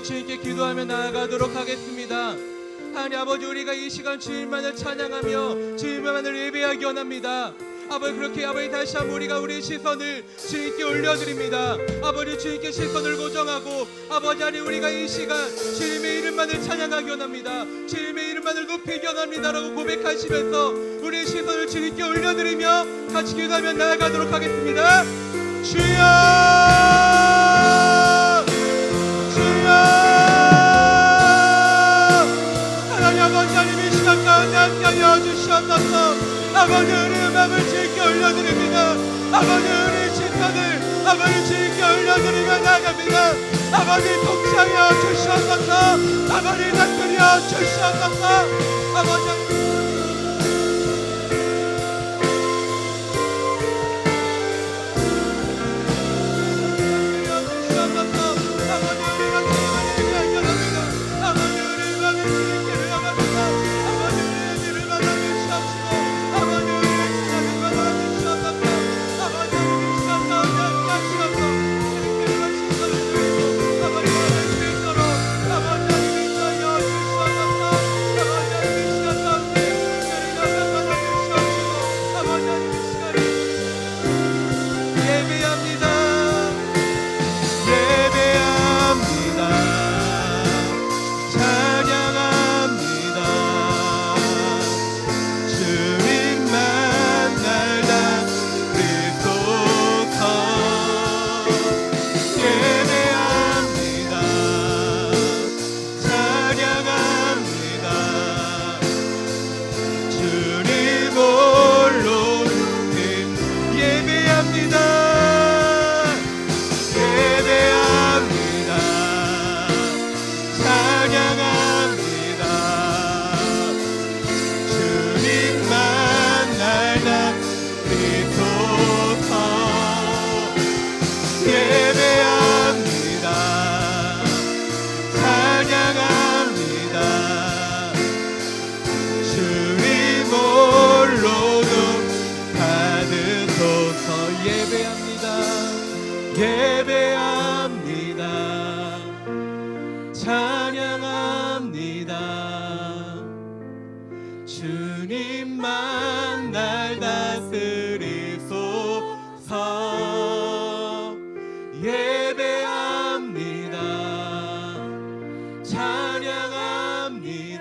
주님께 기도하며 나아가도록 하겠습니다. 하나님 아버지, 우리가 이 시간 주님만을 찬양하며 주님만을 예배하기 원합니다. 아버지, 그렇게 아버지 다시 한번 우리가 우리의 시선을 주님께 올려드립니다. 아버지, 주님께 시선을 고정하고 아버지 하나님, 우리가 이 시간 주님의 이름만을 찬양하기 원합니다. 주님의 이름만을 높이기 원합니다 라고 고백하시면서 우리의 시선을 주님께 올려드리며 같이 기도하며 나아가도록 하겠습니다. 주여, 하나님 아버지, 하나님 이 시간 가운데 함께하여 주시옵소서. 아버지, 우리의 마음을 주님께 올려드립니다. 아버지, 우리의 시선을 아버지 주님께 올려드리며 나아갑니다. 아버지, 통치하여 주시옵소서. 아버지, 다스려 주시옵소서. 아버지, 예배합니다. 찬양합니다. 주님만 날 다스리소서. 예배합니다. 찬양합니다.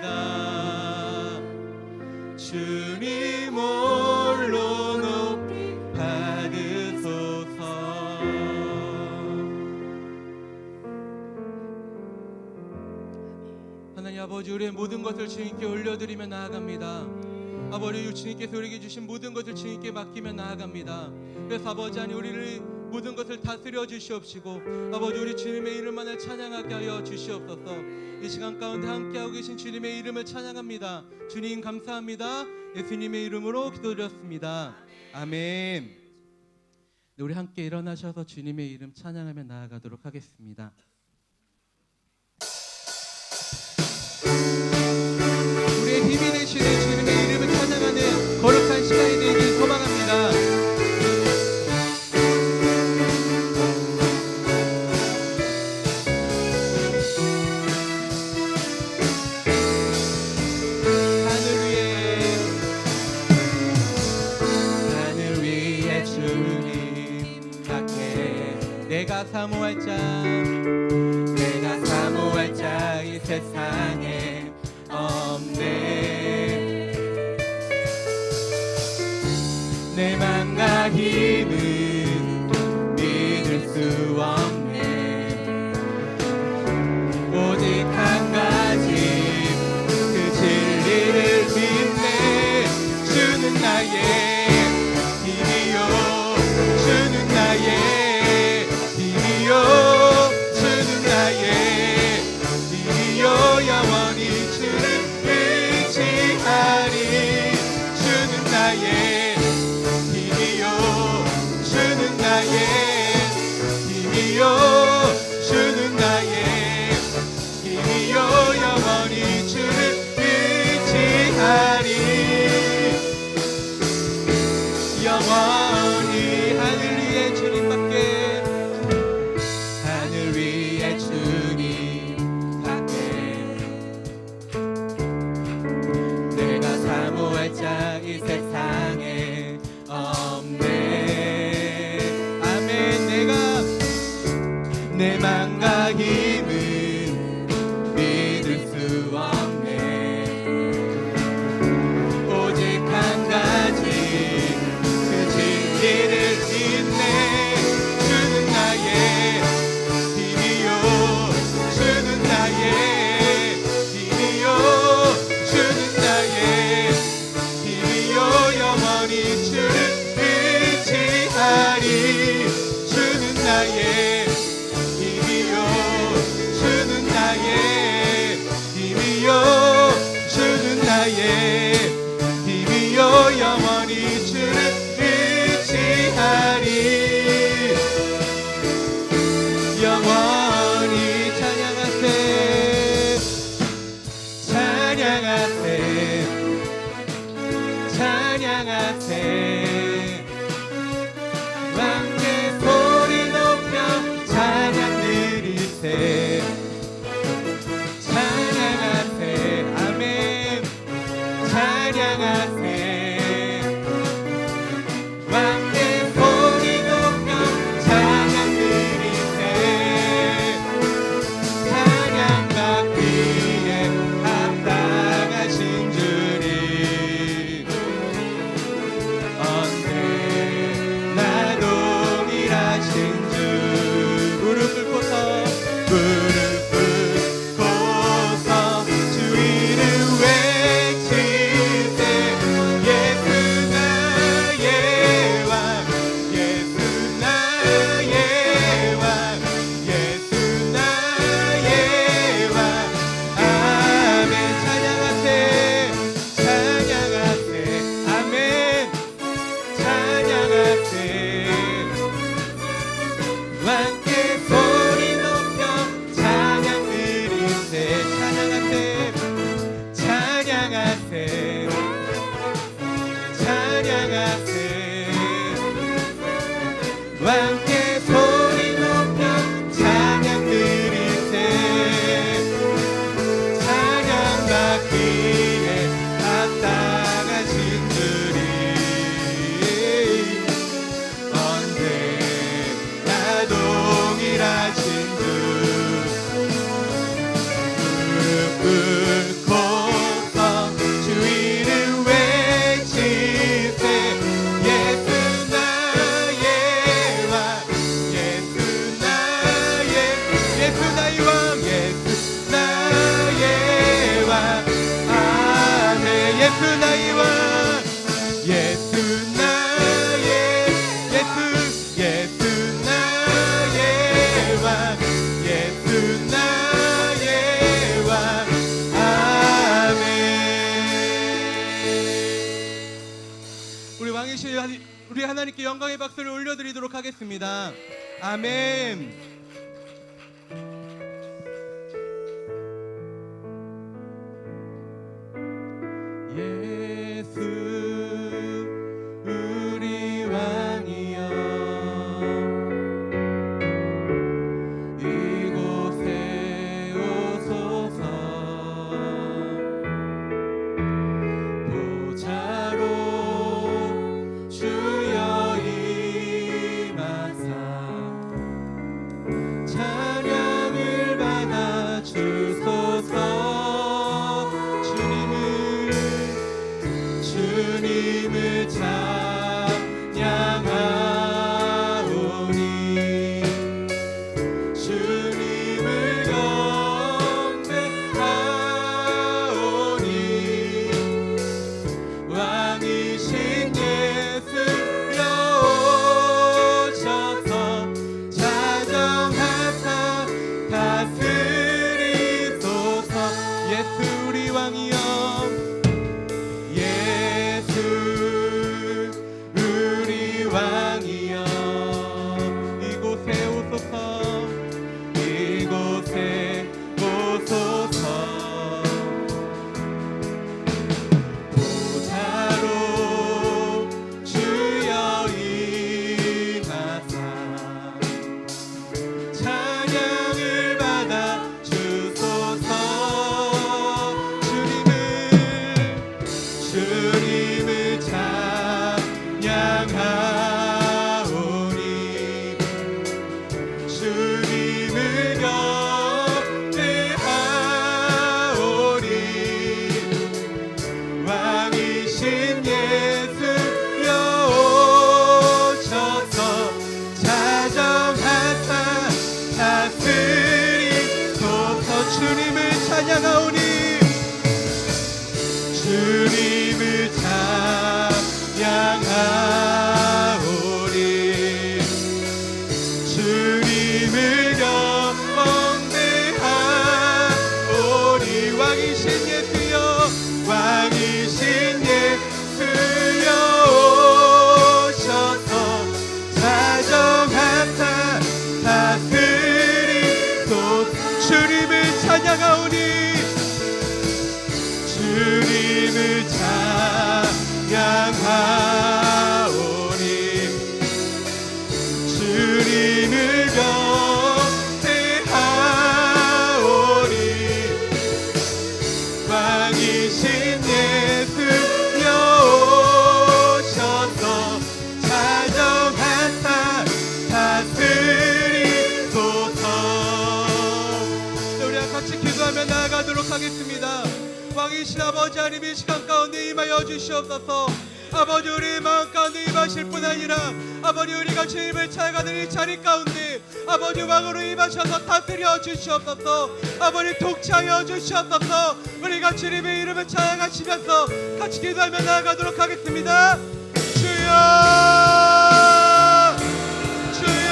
주님 홀로 높이 받으소서. 하나님 아버지, 우리의 모든 것을 주님께 올려드리며 나아갑니다. 아버지, 주님께서 우리에게 주신 모든 것을 주님께 맡기며 나아갑니다. 그래서 아버지 하나님, 우리를 모든 것을 다스려 주시옵시고 아버지, 우리 주님의 이름만을 찬양하게 하여 주시옵소서. 이 시간 가운데 함께하고 계신 주님의 이름을 찬양합니다. 주님 감사합니다. 예수님의 이름으로 기도드렸습니다. 아멘. 우리 함께 일어나셔서 주님의 이름 찬양하며 나아가도록 하겠습니다. 우리의 힘이 되시는 주님의 이름을 찬양하는 거룩한 시간이 되길 소망합니다. 하늘 위에 주님 밖에 내가 사모할 자 이 세상에 없네. 내 맘과 힘은 믿을 수 없네. 오직 한 가지 그 진리를 믿네. 주는 나의 힘이요, 주는 나의 힘이요, 주는 나의 영원히 주를 의지하리. 주는 나의 힘이요, 주는 나의 힘이요, 주는 나의 힘이요, 영원히 주를 의지하리. 영원히 하늘 위에 주님밖에, 하늘 위에 주님 자 이 세상에 없네. 아멘. 내 맘과 힘은 믿을 수 없네. 오직 한 가지 그 진리를 믿네. 주는 나의 힘이요, 주는 나의 힘이요, 주는 나의 영원히 주를 의지하리. 주는 나의 힘이요, 주는 나의 힘이요, 주는 나의 힘이요, 영원히 주를 의지하리. 영원히 찬양하세, 찬양하세, 찬양하세. 함께 소리 높여 찬양 드리세. 찬양하세. 아멘. 찬양하세. 함께 소리 높여 찬양 드리세. 찬양 받기에 합당하신 주님 찬양하세. 함께 소리 왕 예수 나의 왕 아멘. 우리 왕이신 우리 하나님께 영광의 박수를 올려드리도록 하겠습니다. 아멘. 예수 우리 왕이여 이곳에 오소서 보좌로 주여 임하사 찬양을 받아 주소서. 주님을 찬양하오니 주님을 경배하오니 왕이신 예수여 오셔서 자정하사 다스리소서. 예수 우리 왕이여 우리 왕이여 이곳에 오소서 이곳에 오소서 보좌로 주여 임하사 찬양을 받아 주소서. 주님을 찬양하오니 주님을 경배하오니 왕이신 예수여 오셔서 자정하사 다스리소서. 주님을 찬양하오니 주님을 찬양하오니 주님을 경배하오니 왕이신 예수여 왕이신 예수여 오셔서 자정하사 다스리소서. 주님을 찬양하오니 주님을 찬양하오니 주님을 경배하오니 왕이신 예수여 오셔서 자정하사 다스리소서. 우리 같이 기도하며 나아가도록 하겠습니다. 왕이신 아버지 하나님 이 시간 가운데 임하여 주시옵소서. 아버지 우리 마음 가운데 임하실 뿐 아니라 아버지 우리가 주님을 찬양하는 이 자리 가운데 아버지 왕으로 임하셔서 다스려 주시옵소서. 아버지 통치하여 주시옵소서. 우리가 주님의 이름을 찬양하시면서 같이 기도하며 나아가도록 하겠습니다. 주여 주여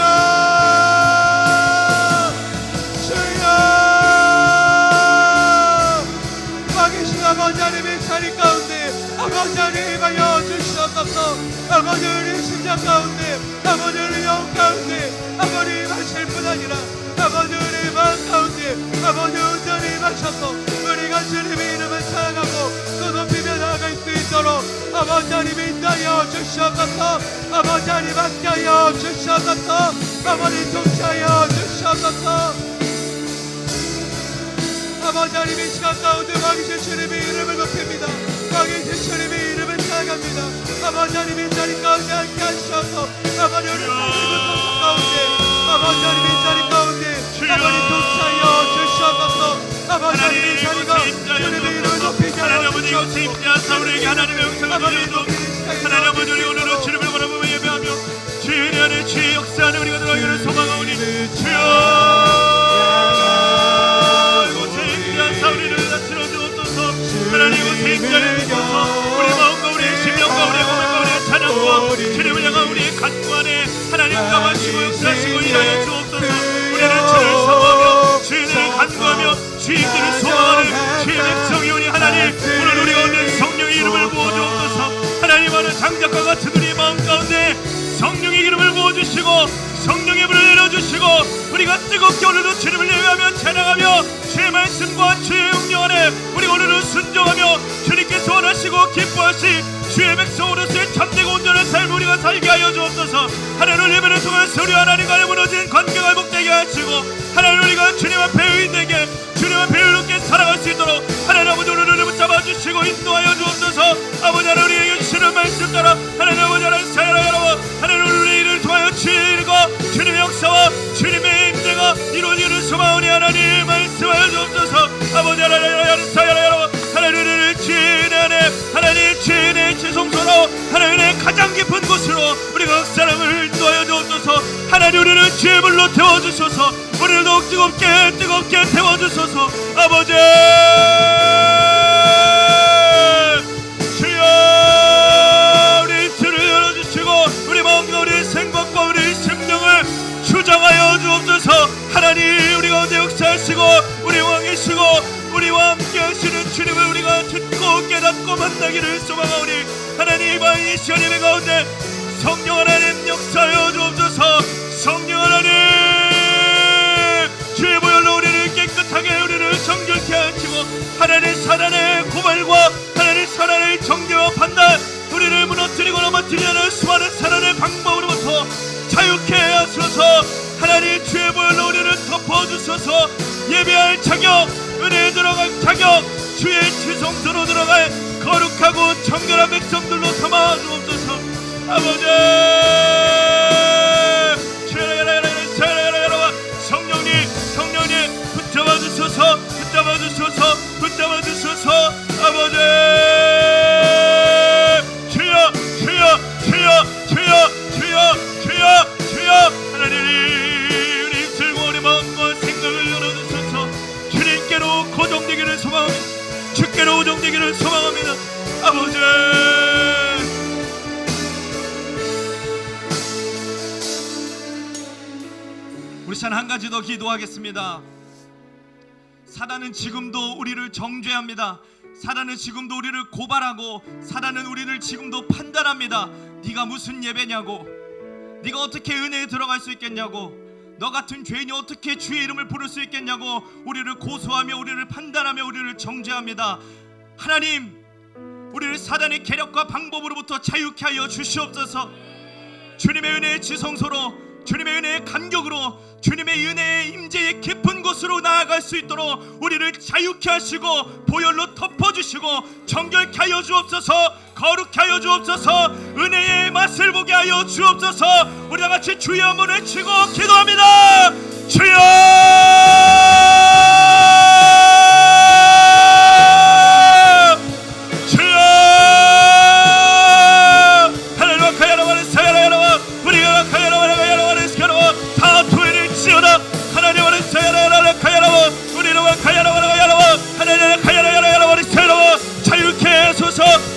아버지 하나님의 자리 가운데 아버지 하나님 임하여 주시옵소서. 아버지 우리 심장 가운데 아버지 우리 영 가운데 아버지 임하실 뿐 아니라 아버지 우리 마음 가운데 아버지 온전히 임하셔서 우리가 주님의 이름을 찬양하고 또 높이며 나아갈 수 있도록 아버지 하나님 인도하여 주시옵소서. 아버지 하나님 함께하여 주시옵소서. 아버지 통치하여 주시옵소서. 아버지 하나님 이 시간 가운데 왕이신 주님의 이름을 높입니다. 왕이신 주님의 이름을 찬양합니다. 아버지 하나님 이 자리 가운데 함께 하시옵소서. 아버지 우리 삶의 가운데 아버지 하나님 이 자리 가운데 아버지 통치하여 주시옵소서. 아버지 하나님 이 자리가 주님의 이름을 높이게 하여 주시옵소서. 우리에게 하나님의 영성을 보여주옵소서. 하나님 아버지 우리 오늘은 주님을 바라보며 예배하며 주의 안에 주의 역사 안에 우리가 들어가기를 소망하오니 주여 우리를 다스려 주옵소서. 하나님 이곳에 임재하여 주옵소서. 우리 마음과 우리의 심령과 우리의 고백과 우리의 찬양과 주님을 향한 우리의 간구 안에 하나님 감하시고 역사하시고 일하여 주옵소서. 우리는 성령의 불을 내려주시고 우리가 뜨겁게 오늘도 주님을 예배하며 찬양하며 주의 말씀과 주의 응령 안에 우리가 오늘은 순종하며 주님께서 원하시고 기뻐하시 주의 백성으로서의 참되고 온전한 삶을 우리가 살게 하여 주옵소서. 하나님 예배를 통해서 우리 하나님과의 무너진 관계가 회복되게 하시고 하나님 우리가 주님 앞에 의인되게 주님 앞에 의롭게 살아갈 수 있도록 하나님 아버지 오늘을 붙잡아 주시고 인도하여 주옵소서. 아버지 하나님 우리에게 주시는 말씀 따라 하나님 아버지 하나님 사랑하여 여러분 하나님 우리 일을 통하여 주의 일과 주님의 역사와 주님의 임재가 이루어지는 소망으로 하나님 말씀하여 주옵소서. 아버지 하나님 사랑하여 여러분 하나님 우리를 주의 안에 하나님 주의 지성소로 하나님의 가장 깊은 곳으로 우리가 그 사람을 인도하여 주옵소서. 하나님 우리를 주의 불로 태워주소서. 우리를 더욱 뜨겁게 태워주소서. 아버지 주여 우리 입술을 열어주시고 우리 마음과 우리 생각과 우리 심령을 주장하여 주옵소서. 하나님 우리 가운데 역사하시고 우리 왕이시고 우리와 함께 하시는 주님을 우리가 듣고 깨닫고 만나기를 소망하오니 하나님 이 시간 예배 가운데 성령 하나님 역사하여 주옵소서. 성령 하나님 주의 보혈로 우리를 깨끗하게 우리를 정결케 하시고 하나님 사단의 고발과 하나님 사단의 정죄와 판단 우리를 무너뜨리고 넘어뜨리는 수많은 사단의 방법으로부터 자유케 하소서. 하나님 주의 보혈로 우리를 덮어주소서. 예배할 자격 은혜에 들어갈 자격 주의 지성소로 들어갈 거룩하고 정결한 백성들로 삼아 주옵소서. 아버지 성령님 붙잡아 주소서. 아버지 주여 하나님 우리 입술과 우리 마음과 생각을 열어주소서. 주님께로 고정되기를 소망합니다. 주께로 고정되기를 소망합니다. 아버지 우리 산 한 가지 더 기도하겠습니다. 사단은 지금도 우리를 정죄합니다. 사단은 지금도 우리를 고발하고 사단은 우리를 지금도 판단합니다. 네가 무슨 예배냐고, 네가 어떻게 은혜에 들어갈 수 있겠냐고, 너 같은 죄인이 어떻게 주의 이름을 부를 수 있겠냐고 우리를 고소하며 우리를 판단하며 우리를 정죄합니다. 하나님 우리를 사단의 계략과 방법으로부터 자유케 하여 주시옵소서. 주님의 은혜의 지성소로 주님의 은혜의 간격으로 주님의 은혜의 임재의 깊은 곳으로 나아갈 수 있도록 우리를 자유케 하시고 보혈로 덮어주시고 정결케 하여 주옵소서. 거룩케 하여 주옵소서. 은혜의 맛을 보게 하여 주옵소서. 우리 다같이 주여 한번 외치고 기도합니다. 주여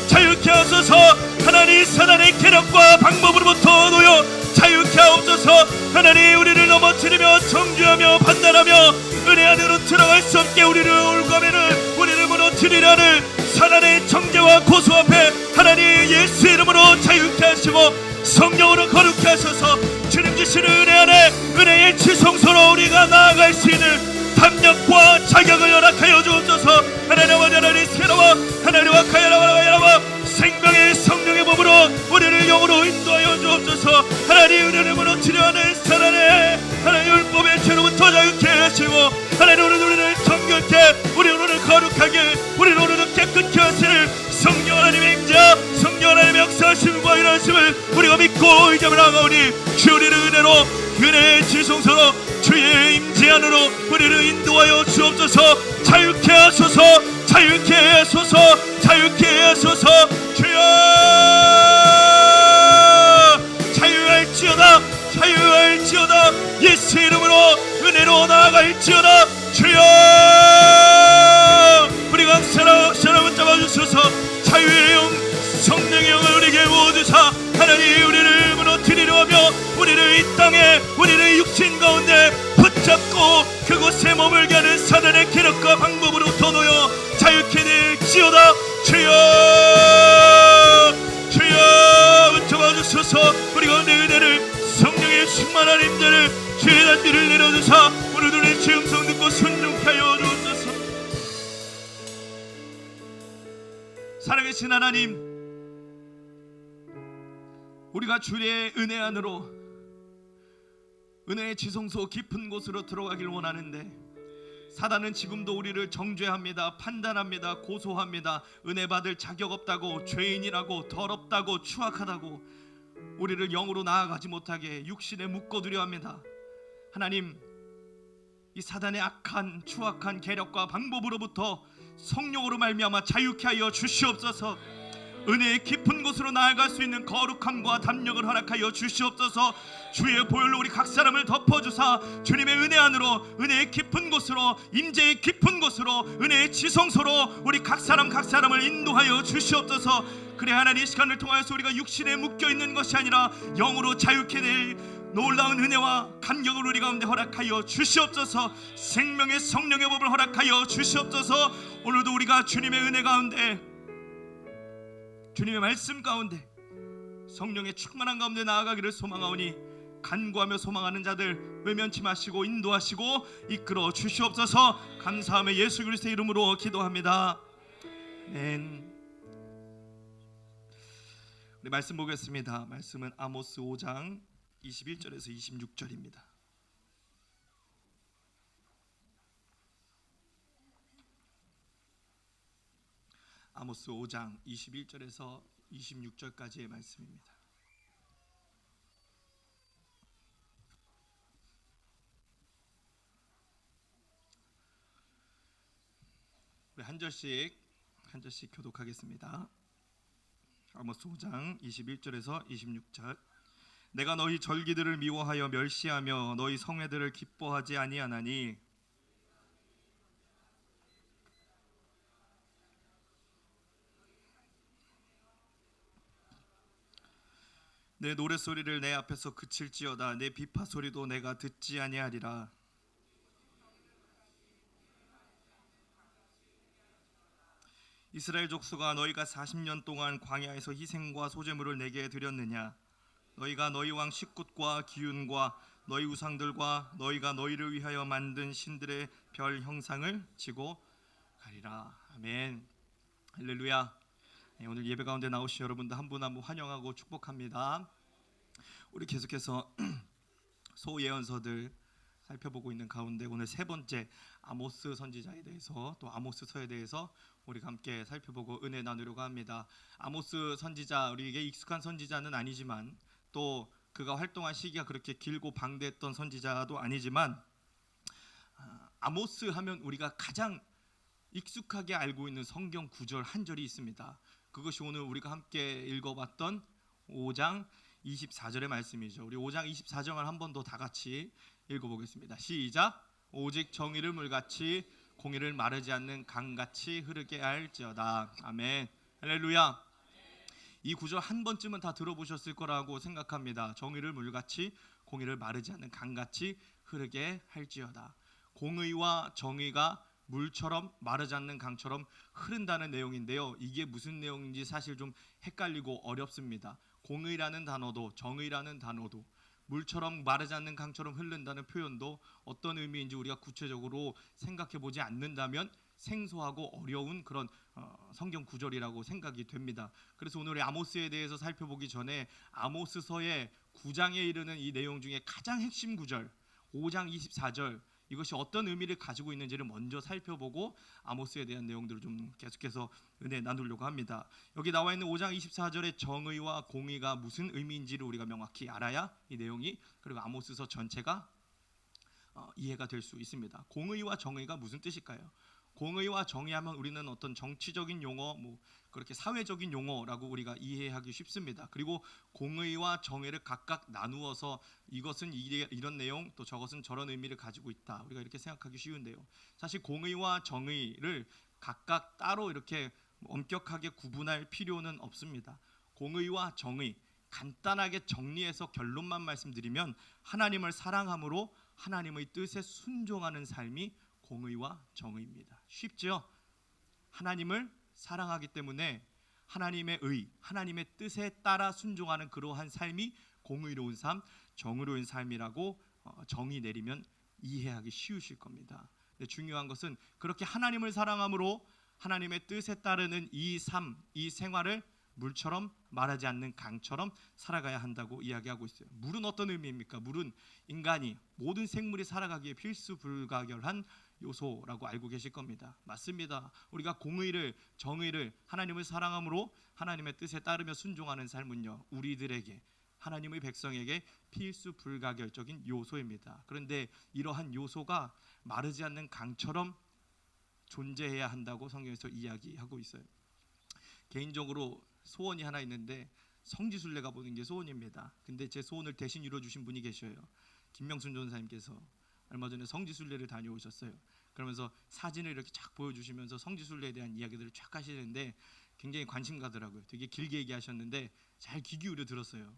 자유케 하소서. 하나님 사단의 계략과 방법으로부터 놓여 자유케 하옵소서. 하나님 우리를 넘어뜨리며 정죄하며 판단하며 은혜 안으로 들어갈 수 없게 우리를 올가매는 우리를 무너뜨리라는 사단의 정죄와 고소 앞에 하나님 예수 이름으로 자유케 하시고 성령으로 거룩케 하소서. 주님 주시는 은혜 안에 은혜의 지성소로 우리가 나아갈 수 있는 담력과 자격을 허락하여 주옵소서. 하나님 하나님 새로워 하나님과 가야라와 생명의 성령의 몸으로 우리를 영으로 인도하여 주옵소서. 하나님 우리를 무너뜨려 하는 사단의 하나님 율법의 죄로부터 자유케 하시고 하나님 우리를 정결케 우리 오늘을 거룩하게 우리 오늘을 깨끗게 하시는 성령 하나님의 임자 성령 하나님의 역사하심과 일하심을 우리가 믿고 의지하며 나아가오니 주 우리를 은혜로 은혜의 지성소로 주의 임재 안으로 우리를 인도하여 주옵소서. 자유케 하소서. 자유케 하소서. 자유케 하소서. 주여 자유할지어다. 자유할지어다. 예수 이름으로 은혜로 나아갈지어다. 주여 우리가 사랑을 잡아주소서. 자유의 영 성령의 영을 우리에게 부어주사 하나님 우리를 무너뜨리려 하며 우리를 이 땅에 우리를 육신 가운데 붙잡고 그곳에 머물게 하는 사단의 계략과 방법으로부터 놓여 자유케 될지어다. 주여 주여 붙잡아주소서. 우리 가운데 은혜를 성령의 충만 살아계신 하나님, 우리가 주의 은혜 안으로, 은혜의 지성소 깊은 곳으로 들어가길 원하는데 사단은 지금도 우리를 정죄합니다. 판단합니다. 고소합니다. 은혜 받을 자격 없다고, 죄인이라고, 더럽다고, 추악하다고 우리를 영으로 나아가지 못하게 육신에 묶어두려 합니다. 하나님, 이 사단의 악한 추악한 계략과 방법으로부터 성령으로 말미암아 자유케 하여 주시옵소서. 은혜의 깊은 곳으로 나아갈 수 있는 거룩함과 담력을 허락하여 주시옵소서. 주의 보혈로 우리 각 사람을 덮어주사 주님의 은혜 안으로, 은혜의 깊은 곳으로, 임재의 깊은 곳으로, 은혜의 지성소로 우리 각 사람을 인도하여 주시옵소서. 그래 하나님, 이 시간을 통하여서 우리가 육신에 묶여있는 것이 아니라 영으로 자유케 될 놀라운 은혜와 감격을 우리 가운데 허락하여 주시옵소서. 생명의 성령의 법을 허락하여 주시옵소서. 오늘도 우리가 주님의 은혜 가운데, 주님의 말씀 가운데, 성령의 충만한 가운데 나아가기를 소망하오니 간구하며 소망하는 자들 외면치 마시고 인도하시고 이끌어 주시옵소서. 감사하며 예수 그리스도의 이름으로 기도합니다. 아멘. 우리 말씀 보겠습니다. 말씀은 아모스 5장 21절에서 26절입니다. 아모스 5장 21절에서 26절까지의 말씀입니다. 우리 한 절씩 교독하겠습니다. 아모스 5장 21절에서 26절. 내가 너희 절기들을 미워하여 멸시하며 너희 성회들을 기뻐하지 아니하나니 내 노랫소리를 내 앞에서 그칠지어다. 내 비파 소리도 내가 듣지 아니하리라. 이스라엘 족속아, 너희가 40년 동안 광야에서 희생과 소제물을 내게 드렸느냐? 너희가 너희 왕 식굿과 기운과 너희 우상들과 너희가 너희를 위하여 만든 신들의 별 형상을 지고 가리라. 아멘. 할렐루야. 오늘 예배 가운데 나오신 여러분들 한 분 한 분 환영하고 축복합니다. 우리 계속해서 소예언서들 살펴보고 있는 가운데 오늘 세 번째 아모스 선지자에 대해서, 또 아모스서에 대해서 우리가 함께 살펴보고 은혜 나누려고 합니다. 아모스 선지자, 우리에게 익숙한 선지자는 아니지만 또 그가 활동한 시기가 그렇게 길고 방대했던 선지자도 아니지만 아모스 하면 우리가 가장 익숙하게 알고 있는 성경 구절 한 절이 있습니다. 그것이 오늘 우리가 함께 읽어봤던 5장 24절의 말씀이죠. 우리 5장 24절을 한 번 더 다 같이 읽어보겠습니다. 시작. 오직 정의를 물같이 공의를 마르지 않는 강같이 흐르게 할지어다. 아멘. 할렐루야. 이 구절 한 번쯤은 다 들어보셨을 거라고 생각합니다. 정의를 물같이 공의를 마르지 않는 강같이 흐르게 할지어다. 공의와 정의가 물처럼 마르지 않는 강처럼 흐른다는 내용인데요. 이게 무슨 내용인지 사실 좀 헷갈리고 어렵습니다. 공의라는 단어도 정의라는 단어도 물처럼 마르지 않는 강처럼 흐른다는 표현도 어떤 의미인지 우리가 구체적으로 생각해 보지 않는다면 생소하고 어려운 그런 성경 구절이라고 생각이 됩니다. 그래서 오늘 아모스에 대해서 살펴보기 전에 아모스서의 9장에 이르는 이 내용 중에 가장 핵심 구절 5장 24절, 이것이 어떤 의미를 가지고 있는지를 먼저 살펴보고 아모스에 대한 내용들을 좀 계속해서 은혜 나누려고 합니다. 여기 나와 있는 5장 24절의 정의와 공의가 무슨 의미인지를 우리가 명확히 알아야 이 내용이, 그리고 아모스서 전체가 이해가 될 수 있습니다. 공의와 정의가 무슨 뜻일까요? 공의와 정의하면 우리는 어떤 정치적인 용어, 그렇게 사회적인 용어라고 우리가 이해하기 쉽습니다. 그리고 공의와 정의를 각각 나누어서 이것은 이런 내용, 또 저것은 저런 의미를 가지고 있다, 우리가 이렇게 생각하기 쉬운데요. 사실 공의와 정의를 각각 따로 이렇게 엄격하게 구분할 필요는 없습니다. 공의와 정의, 간단하게 정리해서 결론만 말씀드리면 하나님을 사랑함으로 하나님의 뜻에 순종하는 삶이 공의와 정의입니다. 쉽죠? 하나님을 사랑하기 때문에 하나님의 의, 하나님의 뜻에 따라 순종하는 그러한 삶이 공의로운 삶, 정의로운 삶이라고 정의 내리면 이해하기 쉬우실 겁니다. 근데 중요한 것은 그렇게 하나님을 사랑함으로 하나님의 뜻에 따르는 이 삶, 이 생활을 물처럼 마르지 않는 강처럼 살아가야 한다고 이야기하고 있어요. 물은 어떤 의미입니까? 물은 인간이 모든 생물이 살아가기에 필수 불가결한 요소라고 알고 계실 겁니다. 맞습니다. 우리가 공의를, 정의를, 하나님을 사랑함으로 하나님의 뜻에 따르며 순종하는 삶은요, 우리들에게, 하나님의 백성에게 필수 불가결적인 요소입니다. 그런데 이러한 요소가 마르지 않는 강처럼 존재해야 한다고 성경에서 이야기하고 있어요. 개인적으로 소원이 하나 있는데 성지순례가 보는 게 소원입니다. 근데 제 소원을 대신 이루어주신 분이 계셔요. 김명순 전사님께서 얼마 전에 성지순례를 다녀오셨어요. 그러면서 사진을 이렇게 쫙 보여주시면서 성지순례에 대한 이야기들을 쫙 하시는데 굉장히 관심 가더라고요. 되게 길게 얘기하셨는데 잘 귀 기울여 들었어요.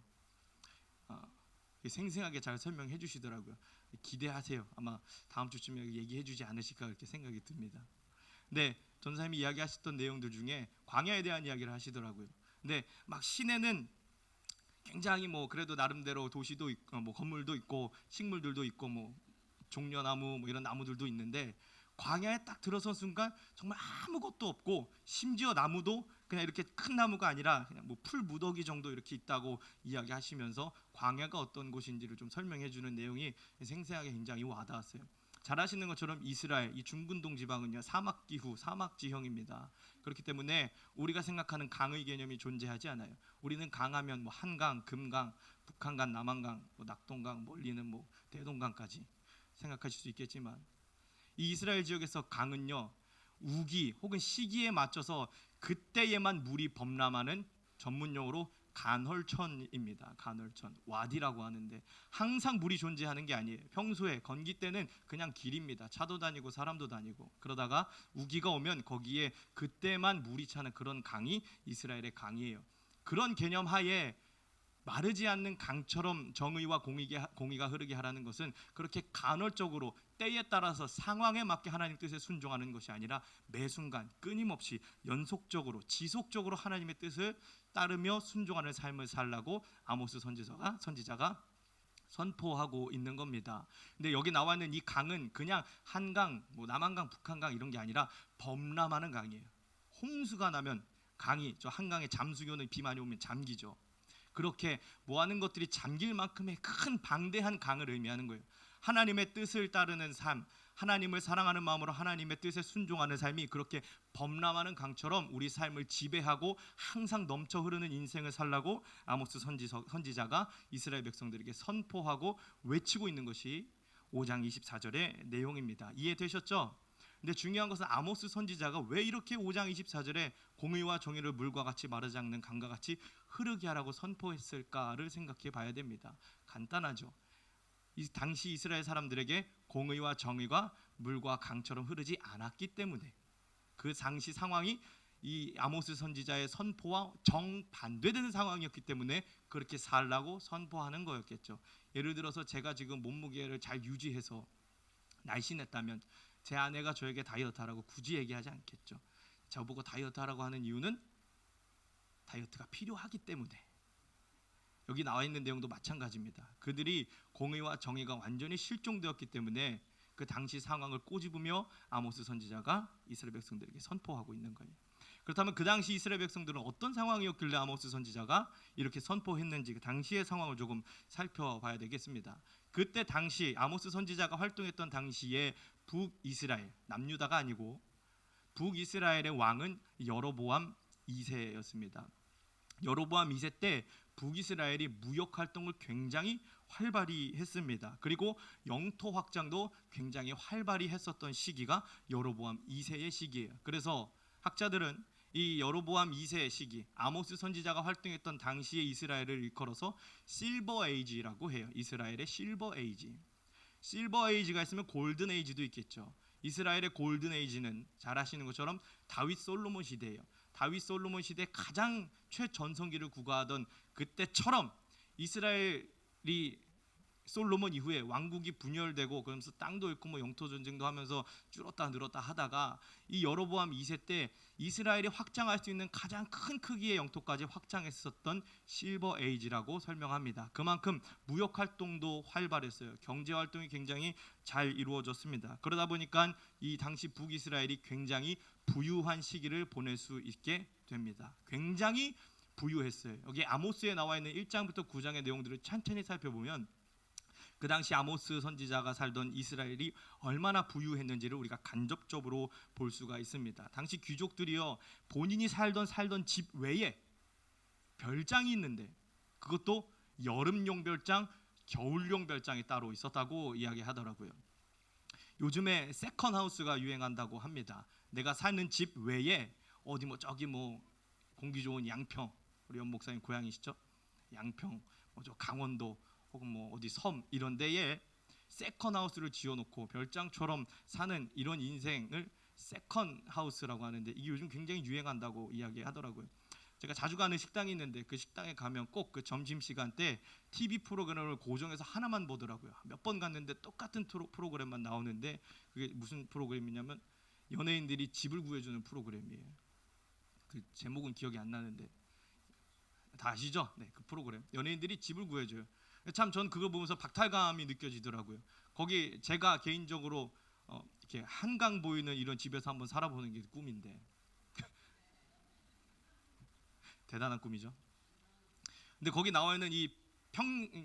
생생하게 잘 설명해 주시더라고요. 기대하세요. 아마 다음 주쯤에 얘기해 주지 않으실까 그렇게 생각이 듭니다. 네, 전사님이 이야기하셨던 내용들 중에 광야에 대한 이야기를 하시더라고요. 근데 막 시내는 굉장히 뭐 그래도 나름대로 도시도 있고 뭐 건물도 있고 식물들도 있고 뭐 종려나무 뭐 이런 나무들도 있는데 광야에 딱 들어선 순간 정말 아무것도 없고 심지어 나무도 그냥 이렇게 큰 나무가 아니라 그냥 뭐 풀 무더기 정도 이렇게 있다고 이야기하시면서 광야가 어떤 곳인지를 좀 설명해 주는 내용이 생생하게 굉장히 와닿았어요. 잘 아시는 것처럼 이스라엘, 이 중근동 지방은요 사막 기후, 사막 지형입니다. 그렇기 때문에 우리가 생각하는 강의 개념이 존재하지 않아요. 우리는 강하면 뭐 한강, 금강, 북한강, 남한강, 뭐 낙동강, 멀리는 뭐 대동강까지 생각하실 수 있겠지만 이 이스라엘 지역에서 강은요 우기 혹은 시기에 맞춰서 그때에만 물이 범람하는 전문 용어로 간헐천입니다. 간헐천, 와디라고 하는데 항상 물이 존재하는 게 아니에요. 평소에 건기 때는 그냥 길입니다. 차도 다니고 사람도 다니고 그러다가 우기가 오면 거기에 그때만 물이 차는 그런 강이 이스라엘의 강이에요. 그런 개념 하에 마르지 않는 강처럼 정의와 공의가 흐르게 하라는 것은 그렇게 간헐적으로 때에 따라서 상황에 맞게 하나님 뜻에 순종하는 것이 아니라 매 순간 끊임없이 연속적으로 지속적으로 하나님의 뜻을 따르며 순종하는 삶을 살라고 아모스 선지자가 선포하고 있는 겁니다. 근데 여기 나와 있는 이 강은 그냥 한강, 뭐 남한강, 북한강 이런 게 아니라 범람하는 강이에요. 홍수가 나면 강이 저 한강에 잠수교는 비 많이 오면 잠기죠. 그렇게 모아는 것들이 잠길 만큼의 큰 방대한 강을 의미하는 거예요. 하나님의 뜻을 따르는 삶, 하나님을 사랑하는 마음으로 하나님의 뜻에 순종하는 삶이 그렇게 범람하는 강처럼 우리 삶을 지배하고 항상 넘쳐 흐르는 인생을 살라고 아모스 선지자가 이스라엘 백성들에게 선포하고 외치고 있는 것이 5장 24절의 내용입니다. 이해되셨죠? 근데 중요한 것은 아모스 선지자가 왜 이렇게 5장 24절에 공의와 정의를 물과 같이 마르지 않는 강과 같이 흐르게 하라고 선포했을까를 생각해 봐야 됩니다. 간단하죠. 이 당시 이스라엘 사람들에게 공의와 정의가 물과 강처럼 흐르지 않았기 때문에 그 당시 상황이 이 아모스 선지자의 선포와 정반대되는 상황이었기 때문에 그렇게 살라고 선포하는 거였겠죠. 예를 들어서 제가 지금 몸무게를 잘 유지해서 날씬했다면 제 아내가 저에게 다이어트 하라고 굳이 얘기하지 않겠죠. 저보고 다이어트 하라고 하는 이유는 다이어트가 필요하기 때문에. 여기 나와 있는 내용도 마찬가지입니다. 그들이 공의와 정의가 완전히 실종되었기 때문에 그 당시 상황을 꼬집으며 아모스 선지자가 이스라엘 백성들에게 선포하고 있는 거예요. 그렇다면 그 당시 이스라엘 백성들은 어떤 상황이었길래 아모스 선지자가 이렇게 선포했는지 그 당시의 상황을 조금 살펴봐야 되겠습니다. 그때 당시 아모스 선지자가 활동했던 당시에 북이스라엘, 남유다가 아니고 북이스라엘의 왕은 여로보암 2세였습니다. 여로보암 2세 때 북이스라엘이 무역 활동을 굉장히 활발히 했습니다. 그리고 영토 확장도 굉장히 활발히 했었던 시기가 여로보암 2세의 시기예요. 그래서 학자들은 이 여로보암 2세의 시기, 아모스 선지자가 활동했던 당시의 이스라엘을 일컬어서 실버 에이지라고 해요. 이스라엘의 실버 에이지. 실버 에이지가 있으면 골든 에이지도 있겠죠. 이스라엘의 골든 에이지는 잘 아시는 것처럼 다윗 솔로몬 시대예요. 다윗 솔로몬 시대 가장 최전성기를 구가하던 그때처럼 이스라엘이 솔로몬 이후에 왕국이 분열되고 그러면서 땅도 잃고 뭐 영토 전쟁도 하면서 줄었다 늘었다 하다가 이 여로보암 2세 때 이스라엘이 확장할 수 있는 가장 큰 크기의 영토까지 확장했었던 실버 에이지라고 설명합니다. 그만큼 무역 활동도 활발했어요. 경제 활동이 굉장히 잘 이루어졌습니다. 그러다 보니까 이 당시 북이스라엘이 굉장히 부유한 시기를 보낼 수 있게 됩니다. 굉장히 부유했어요. 여기 아모스에 나와 있는 1장부터 9장의 내용들을 천천히 살펴보면 그 당시 아모스 선지자가 살던 이스라엘이 얼마나 부유했는지를 우리가 간접적으로 볼 수가 있습니다. 당시 귀족들이요, 본인이 살던 집 외에 별장이 있는데 그것도 여름용 별장, 겨울용 별장이 따로 있었다고 이야기하더라고요. 요즘에 세컨 하우스가 유행한다고 합니다. 내가 사는 집 외에 어디 뭐 저기 뭐 공기 좋은 양평, 우리 연 목사님 고향이시죠? 양평, 저 강원도 혹은 뭐 어디 섬 이런 데에 세컨 하우스를 지어놓고 별장처럼 사는 이런 인생을 세컨 하우스라고 하는데 이게 요즘 굉장히 유행한다고 이야기하더라고요. 제가 자주 가는 식당이 있는데 그 식당에 가면 꼭 그 점심 시간 때 TV 프로그램을 고정해서 하나만 보더라고요. 몇 번 갔는데 똑같은 프로그램만 나오는데 그게 무슨 프로그램이냐면 연예인들이 집을 구해주는 프로그램이에요. 그 제목은 기억이 안 나는데 다 아시죠? 네, 그 프로그램. 연예인들이 집을 구해줘요. 참 전 그거 보면서 박탈감이 느껴지더라고요. 거기 제가 개인적으로 이렇게 한강 보이는 이런 집에서 한번 살아보는 게 꿈인데 대단한 꿈이죠. 근데 거기 나와 있는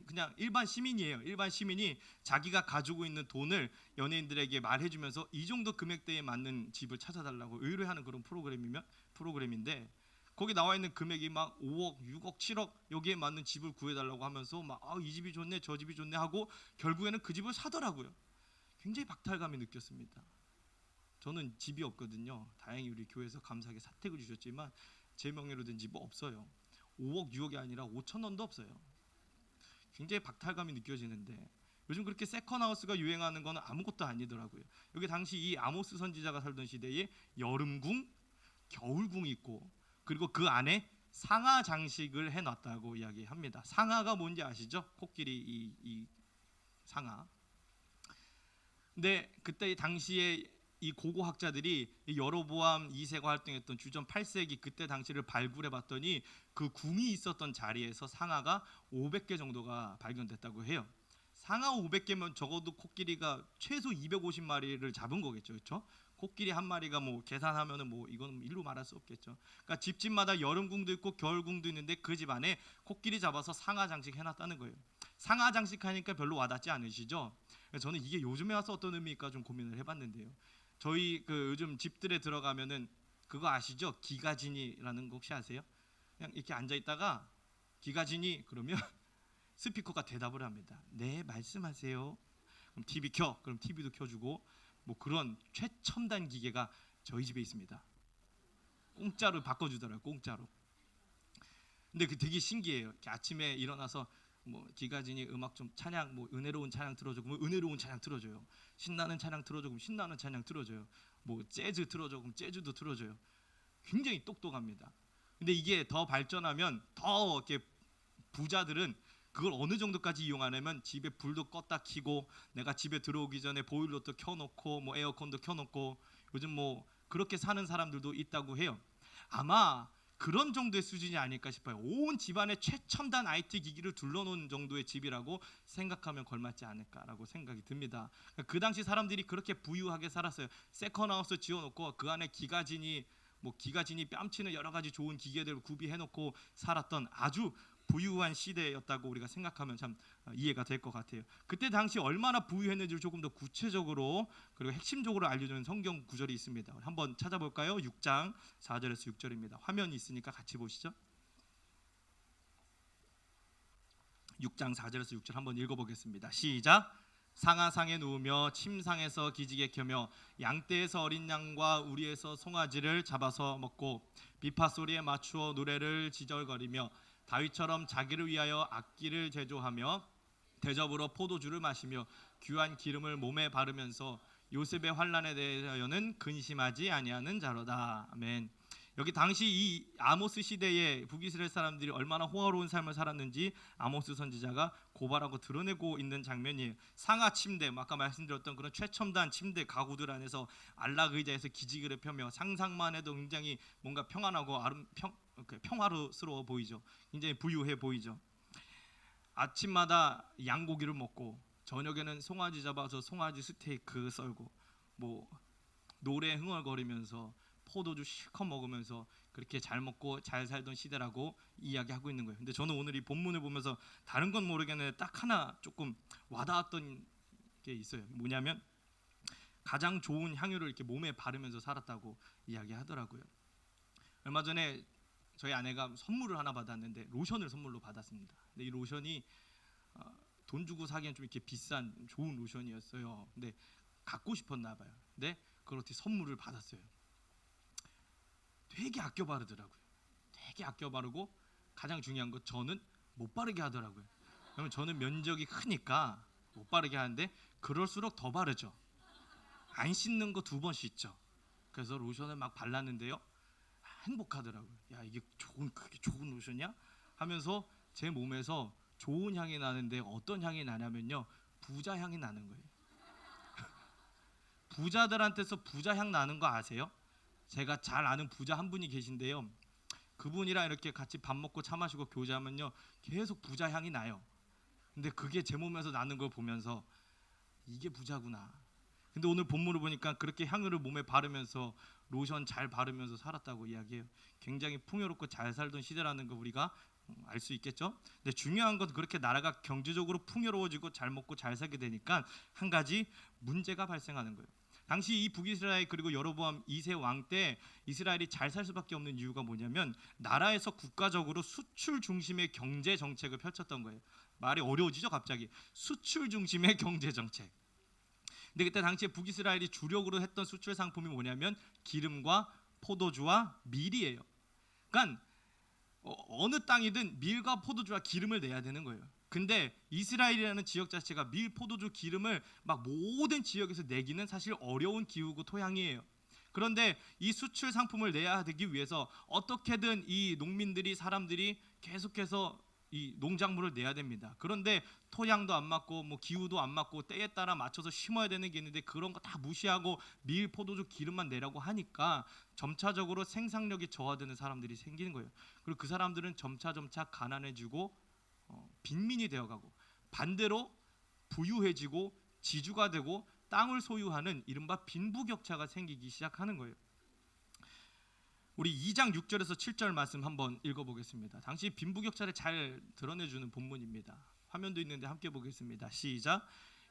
그냥 일반 시민이에요. 일반 시민이 자기가 가지고 있는 돈을 연예인들에게 말해주면서 이 정도 금액대에 맞는 집을 찾아달라고 의뢰하는 그런 프로그램인데 거기 나와 있는 금액이 막 5억, 6억, 7억 여기에 맞는 집을 구해달라고 하면서 막 이 집이 좋네, 저 집이 좋네 하고 결국에는 그 집을 사더라고요. 굉장히 박탈감이 느꼈습니다. 저는 집이 없거든요. 다행히 우리 교회에서 감사하게 사택을 주셨지만 제 명의로 된 집은 없어요. 5억, 6억이 아니라 5천 원도 없어요. 굉장히 박탈감이 느껴지는데 요즘 그렇게 세컨하우스가 유행하는 건 아무것도 아니더라고요. 여기 당시 이 아모스 선지자가 살던 시대에 여름궁, 겨울궁이 있고 그리고 그 안에 상하 장식을 해놨다고 이야기합니다. 상하가 뭔지 아시죠? 코끼리 이 상하. 근데 그때 당시에 이 고고학자들이 여로보암 2세가 활동했던 주전 8세기 그때 당시를 발굴해 봤더니 그 궁이 있었던 자리에서 상하가 500개 정도가 발견됐다고 해요. 상하 500개면 적어도 코끼리가 최소 250마리를 잡은 거겠죠, 그렇죠? 코끼리 한 마리가 뭐 계산하면은 뭐 이건 일로 말할 수 없겠죠. 그러니까 집집마다 여름궁도 있고 겨울궁도 있는데 그 집 안에 코끼리 잡아서 상하 장식 해놨다는 거예요. 상하 장식하니까 별로 와닿지 않으시죠? 저는 이게 요즘에 와서 어떤 의미일까 좀 고민을 해봤는데요. 저희 그 요즘 집들에 들어가면은 그거 아시죠? 기가진이라는 거 혹시 아세요? 그냥 이렇게 앉아 있다가 기가진이 그러면 스피커가 대답을 합니다. 네, 말씀하세요. 그럼 TV 켜. 그럼 TV도 켜주고 뭐 그런 최첨단 기계가 저희 집에 있습니다. 공짜로 바꿔주더라고요. 공짜로. 근데 그 되게 신기해요. 이렇게 아침에 일어나서 뭐 기가진이 음악 좀 찬양 뭐 은혜로운 찬양 틀어줘. 그럼 은혜로운 찬양 틀어줘요. 신나는 찬양 틀어줘. 그럼 신나는 찬양 틀어줘요. 뭐 재즈 틀어줘. 그럼 재즈도 틀어줘요. 굉장히 똑똑합니다. 근데 이게 더 발전하면 더 이렇게 부자들은 그걸 어느 정도까지 이용하냐면 집에 불도 껐다 켜고 내가 집에 들어오기 전에 보일러도 켜놓고 뭐 에어컨도 켜놓고 요즘 뭐 그렇게 사는 사람들도 있다고 해요. 아마 그런 정도의 수준이 아닐까 싶어요. 온 집안에 최첨단 IT 기기를 둘러놓은 정도의 집이라고 생각하면 걸맞지 않을까라고 생각이 듭니다. 그 당시 사람들이 그렇게 부유하게 살았어요. 세컨하우스 지어놓고 그 안에 기가진이 뺨치는 여러 가지 좋은 기계들을 구비해놓고 살았던 아주 부유한 시대였다고 우리가 생각하면 참 이해가 될 것 같아요. 그때 당시 얼마나 부유했는지를 조금 더 구체적으로 그리고 핵심적으로 알려주는 성경 구절이 있습니다. 한번 찾아볼까요? 6장 4절에서 6절입니다. 화면이 있으니까 같이 보시죠. 6장 4절에서 6절 한번 읽어보겠습니다. 시작. 상하상에 누우며 침상에서 기지개 켜며 양떼에서 어린 양과 우리에서 송아지를 잡아서 먹고 비파 소리에 맞추어 노래를 지절거리며 다윗처럼 자기를 위하여 악기를 제조하며 대접으로 포도주를 마시며 귀한 기름을 몸에 바르면서 요셉의 환난에 대하여는 근심하지 아니하는 자로다. 아멘. 여기 당시 이 아모스 시대의 북이스라엘 사람들이 얼마나 호화로운 삶을 살았는지 아모스 선지자가 고발하고 드러내고 있는 장면이에요. 상하 침대, 아까 말씀드렸던 그런 최첨단 침대 가구들 안에서 안락 의자에서 기지개를 펴며 상상만 해도 굉장히 뭔가 평안하고 평화로스러워 보이죠. 굉장히 부유해 보이죠. 아침마다 양고기를 먹고 저녁에는 송아지 잡아서 송아지 스테이크 썰고 뭐 노래 흥얼거리면서 포도주 실컷 먹으면서 그렇게 잘 먹고 잘 살던 시대라고 이야기하고 있는 거예요. 근데 저는 오늘 이 본문을 보면서 다른 건 모르겠는데 딱 하나 조금 와닿았던 게 있어요. 뭐냐면 가장 좋은 향유를 이렇게 몸에 바르면서 살았다고 이야기하더라고요. 얼마 전에 저희 아내가 선물을 하나 받았는데 로션을 선물로 받았습니다. 근데 이 로션이 돈 주고 사기엔 좀 이렇게 비싼 좋은 로션이었어요. 근데 갖고 싶었나 봐요. 근데 그걸 어떻게 선물을 받았어요. 되게 아껴 바르더라고요. 되게 아껴 바르고 가장 중요한 거 저는 못 바르게 하더라고요. 그러면 저는 면적이 크니까 못 바르게 하는데 그럴수록 더 바르죠. 안 씻는 거 2번 씻죠. 그래서 로션을 막 발랐는데요. 행복하더라고요. 야, 이게 그게 좋은 로션이야? 하면서 제 몸에서 좋은 향이 나는데 어떤 향이 나냐면요. 부자 향이 나는 거예요. 부자들한테서 부자 향 나는 거 아세요? 제가 잘 아는 부자 한 분이 계신데요. 그분이랑 이렇게 같이 밥 먹고 차 마시고 교제하면요. 계속 부자 향이 나요. 근데 그게 제 몸에서 나는 걸 보면서 이게 부자구나. 근데 오늘 본문을 보니까 그렇게 향유를 몸에 바르면서 로션 잘 바르면서 살았다고 이야기해요. 굉장히 풍요롭고 잘 살던 시대라는 거 우리가 알 수 있겠죠. 근데 중요한 건 그렇게 나라가 경제적으로 풍요로워지고 잘 먹고 잘 살게 되니까 한 가지 문제가 발생하는 거예요. 당시 이 북이스라엘 그리고 여로보암 2세 왕 때 이스라엘이 잘 살 수밖에 없는 이유가 뭐냐면 나라에서 국가적으로 수출 중심의 경제 정책을 펼쳤던 거예요. 말이 어려워지죠 갑자기. 수출 중심의 경제 정책. 근데 그때 당시에 북이스라엘이 주력으로 했던 수출 상품이 뭐냐면 기름과 포도주와 밀이에요. 그러니까 어느 땅이든 밀과 포도주와 기름을 내야 되는 거예요. 근데 이스라엘이라는 지역 자체가 밀, 포도주, 기름을 막 모든 지역에서 내기는 사실 어려운 기후고 토양이에요. 그런데 이 수출 상품을 내야 되기 위해서 어떻게든 이 농민들이 사람들이 계속해서 이 농작물을 내야 됩니다. 그런데 토양도 안 맞고 뭐 기후도 안 맞고 때에 따라 맞춰서 심어야 되는 게 있는데 그런 거 다 무시하고 밀, 포도주, 기름만 내라고 하니까 점차적으로 생산력이 저하되는 사람들이 생기는 거예요. 그리고 그 사람들은 점차 가난해지고 빈민이 되어가고 반대로 부유해지고 지주가 되고 땅을 소유하는 이른바 빈부격차가 생기기 시작하는 거예요. 우리 2장 6절에서 7절 말씀 한번 읽어보겠습니다. 당시 빈부격차를 잘 드러내주는 본문입니다. 화면도 있는데 함께 보겠습니다. 시작.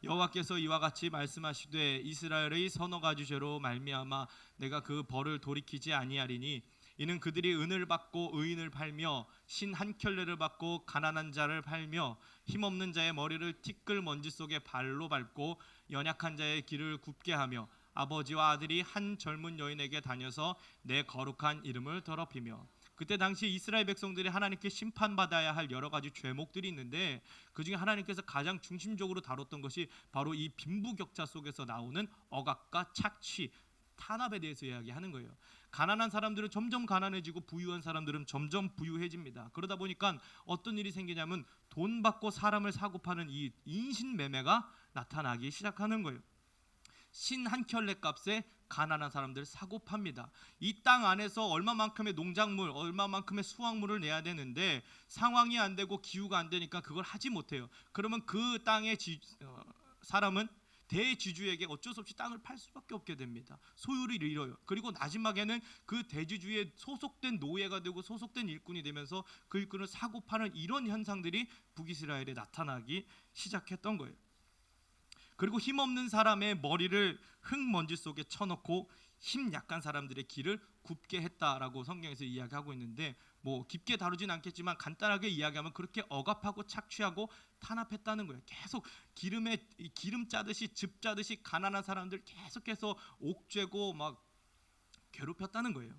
여호와께서 이와 같이 말씀하시되 이스라엘의 선어 가지 죄로 말미암아 내가 그 벌을 돌이키지 아니하리니 이는 그들이 은을 받고 의인을 팔며 신 한 켤레를 받고 가난한 자를 팔며 힘없는 자의 머리를 티끌 먼지 속에 발로 밟고 연약한 자의 길을 굽게 하며 아버지와 아들이 한 젊은 여인에게 다녀서 내 거룩한 이름을 더럽히며. 그때 당시 이스라엘 백성들이 하나님께 심판받아야 할 여러 가지 죄목들이 있는데 그중에 하나님께서 가장 중심적으로 다뤘던 것이 바로 이 빈부격차 속에서 나오는 억압과 착취, 탄압에 대해서 이야기하는 거예요. 가난한 사람들은 점점 가난해지고 부유한 사람들은 점점 부유해집니다. 그러다 보니까 어떤 일이 생기냐면 돈 받고 사람을 사고 파는 이 인신매매가 나타나기 시작하는 거예요. 신 한 켤레 값에 가난한 사람들 사고 팝니다. 이 땅 안에서 얼마만큼의 농작물, 얼마만큼의 수확물을 내야 되는데 상황이 안 되고 기후가 안 되니까 그걸 하지 못해요. 그러면 그 땅의 사람은 대지주에게 어쩔 수 없이 땅을 팔 수밖에 없게 됩니다. 소유를 잃어요. 그리고 마지막에는 그 대지주에 소속된 노예가 되고 소속된 일꾼이 되면서 그 일꾼을 사고 파는 이런 현상들이 북이스라엘에 나타나기 시작했던 거예요. 그리고 힘없는 사람의 머리를 흙먼지 속에 쳐넣고 힘 약한 사람들의 길을 굽게 했다라고 성경에서 이야기하고 있는데 뭐 깊게 다루진 않겠지만 간단하게 이야기하면 그렇게 억압하고 착취하고 탄압했다는 거예요. 계속 기름 짜듯이 즙 짜듯이 가난한 사람들 계속해서 옥죄고 막 괴롭혔다는 거예요.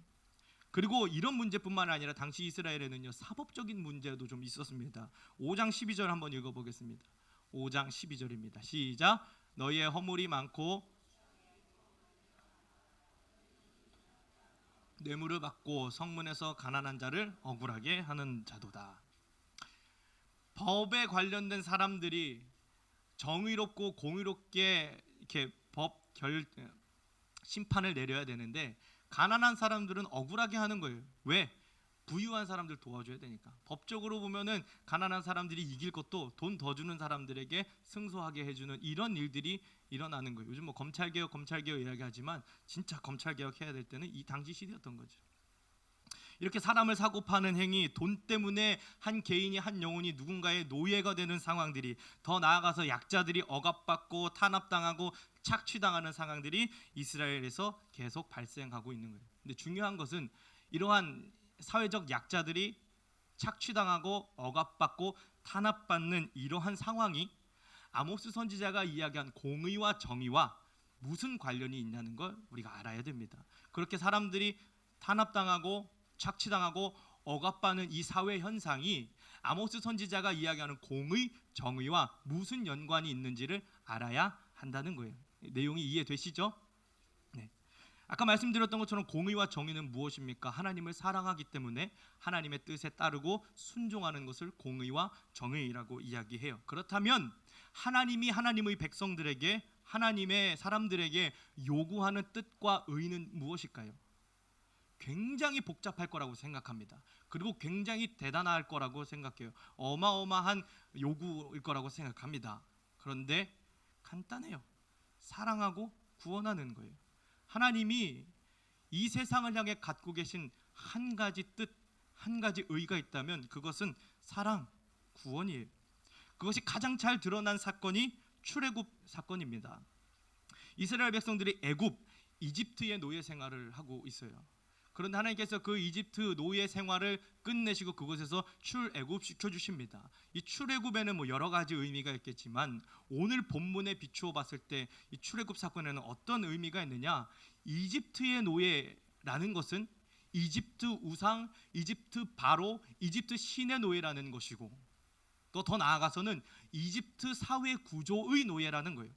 그리고 이런 문제뿐만 아니라 당시 이스라엘에는요 사법적인 문제도 좀 있었습니다. 5장 12절 한번 읽어보겠습니다. 5장 12절입니다. 시작. 너희의 허물이 많고 뇌물을 받고 성문에서 가난한 자를 억울하게 하는 자도다. 법에 관련된 사람들이 정의롭고 공의롭게 이렇게 심판을 내려야 되는데 가난한 사람들은 억울하게 하는 거예요. 왜? 부유한 사람들 도와줘야 되니까. 법적으로 보면은 가난한 사람들이 이길 것도 돈 더 주는 사람들에게 승소하게 해주는 이런 일들이 일어나는 거예요. 요즘 뭐 검찰개혁 이야기하지만 진짜 검찰개혁 해야 될 때는 이 당시 시대였던 거죠. 이렇게 사람을 사고 파는 행위, 돈 때문에 한 개인이 한 영혼이 누군가의 노예가 되는 상황들이, 더 나아가서 약자들이 억압받고 탄압당하고 착취당하는 상황들이 이스라엘에서 계속 발생하고 있는 거예요. 근데 중요한 것은 이러한 사회적 약자들이 착취당하고 억압받고 탄압받는 이러한 상황이 아모스 선지자가 이야기한 공의와 정의와 무슨 관련이 있냐는 걸 우리가 알아야 됩니다. 그렇게 사람들이 탄압당하고 착취당하고 억압받는 이 사회 현상이 아모스 선지자가 이야기하는 공의, 정의와 무슨 연관이 있는지를 알아야 한다는 거예요. 내용이 이해되시죠? 네. 아까 말씀드렸던 것처럼 공의와 정의는 무엇입니까? 하나님을 사랑하기 때문에 하나님의 뜻에 따르고 순종하는 것을 공의와 정의라고 이야기해요. 그렇다면 하나님이 하나님의 백성들에게, 하나님의 사람들에게 요구하는 뜻과 의는 무엇일까요? 굉장히 복잡할 거라고 생각합니다. 그리고 굉장히 대단할 거라고 생각해요. 어마어마한 요구일 거라고 생각합니다. 그런데 간단해요. 사랑하고 구원하는 거예요. 하나님이 이 세상을 향해 갖고 계신 한 가지 뜻, 한 가지 의가 있다면 그것은 사랑, 구원이에요. 그것이 가장 잘 드러난 사건이 출애굽 사건입니다. 이스라엘 백성들이 이집트의 노예 생활을 하고 있어요. 그런데 하나님께서 그 이집트 노예 생활을 끝내시고 그곳에서 출애굽시켜 주십니다. 이 출애굽에는 뭐 여러 가지 의미가 있겠지만 오늘 본문에 비추어 봤을 때 이 출애굽 사건에는 어떤 의미가 있느냐? 이집트의 노예라는 것은 이집트 우상, 이집트 바로, 이집트 신의 노예라는 것이고, 또 더 나아가서는 이집트 사회 구조의 노예라는 거예요.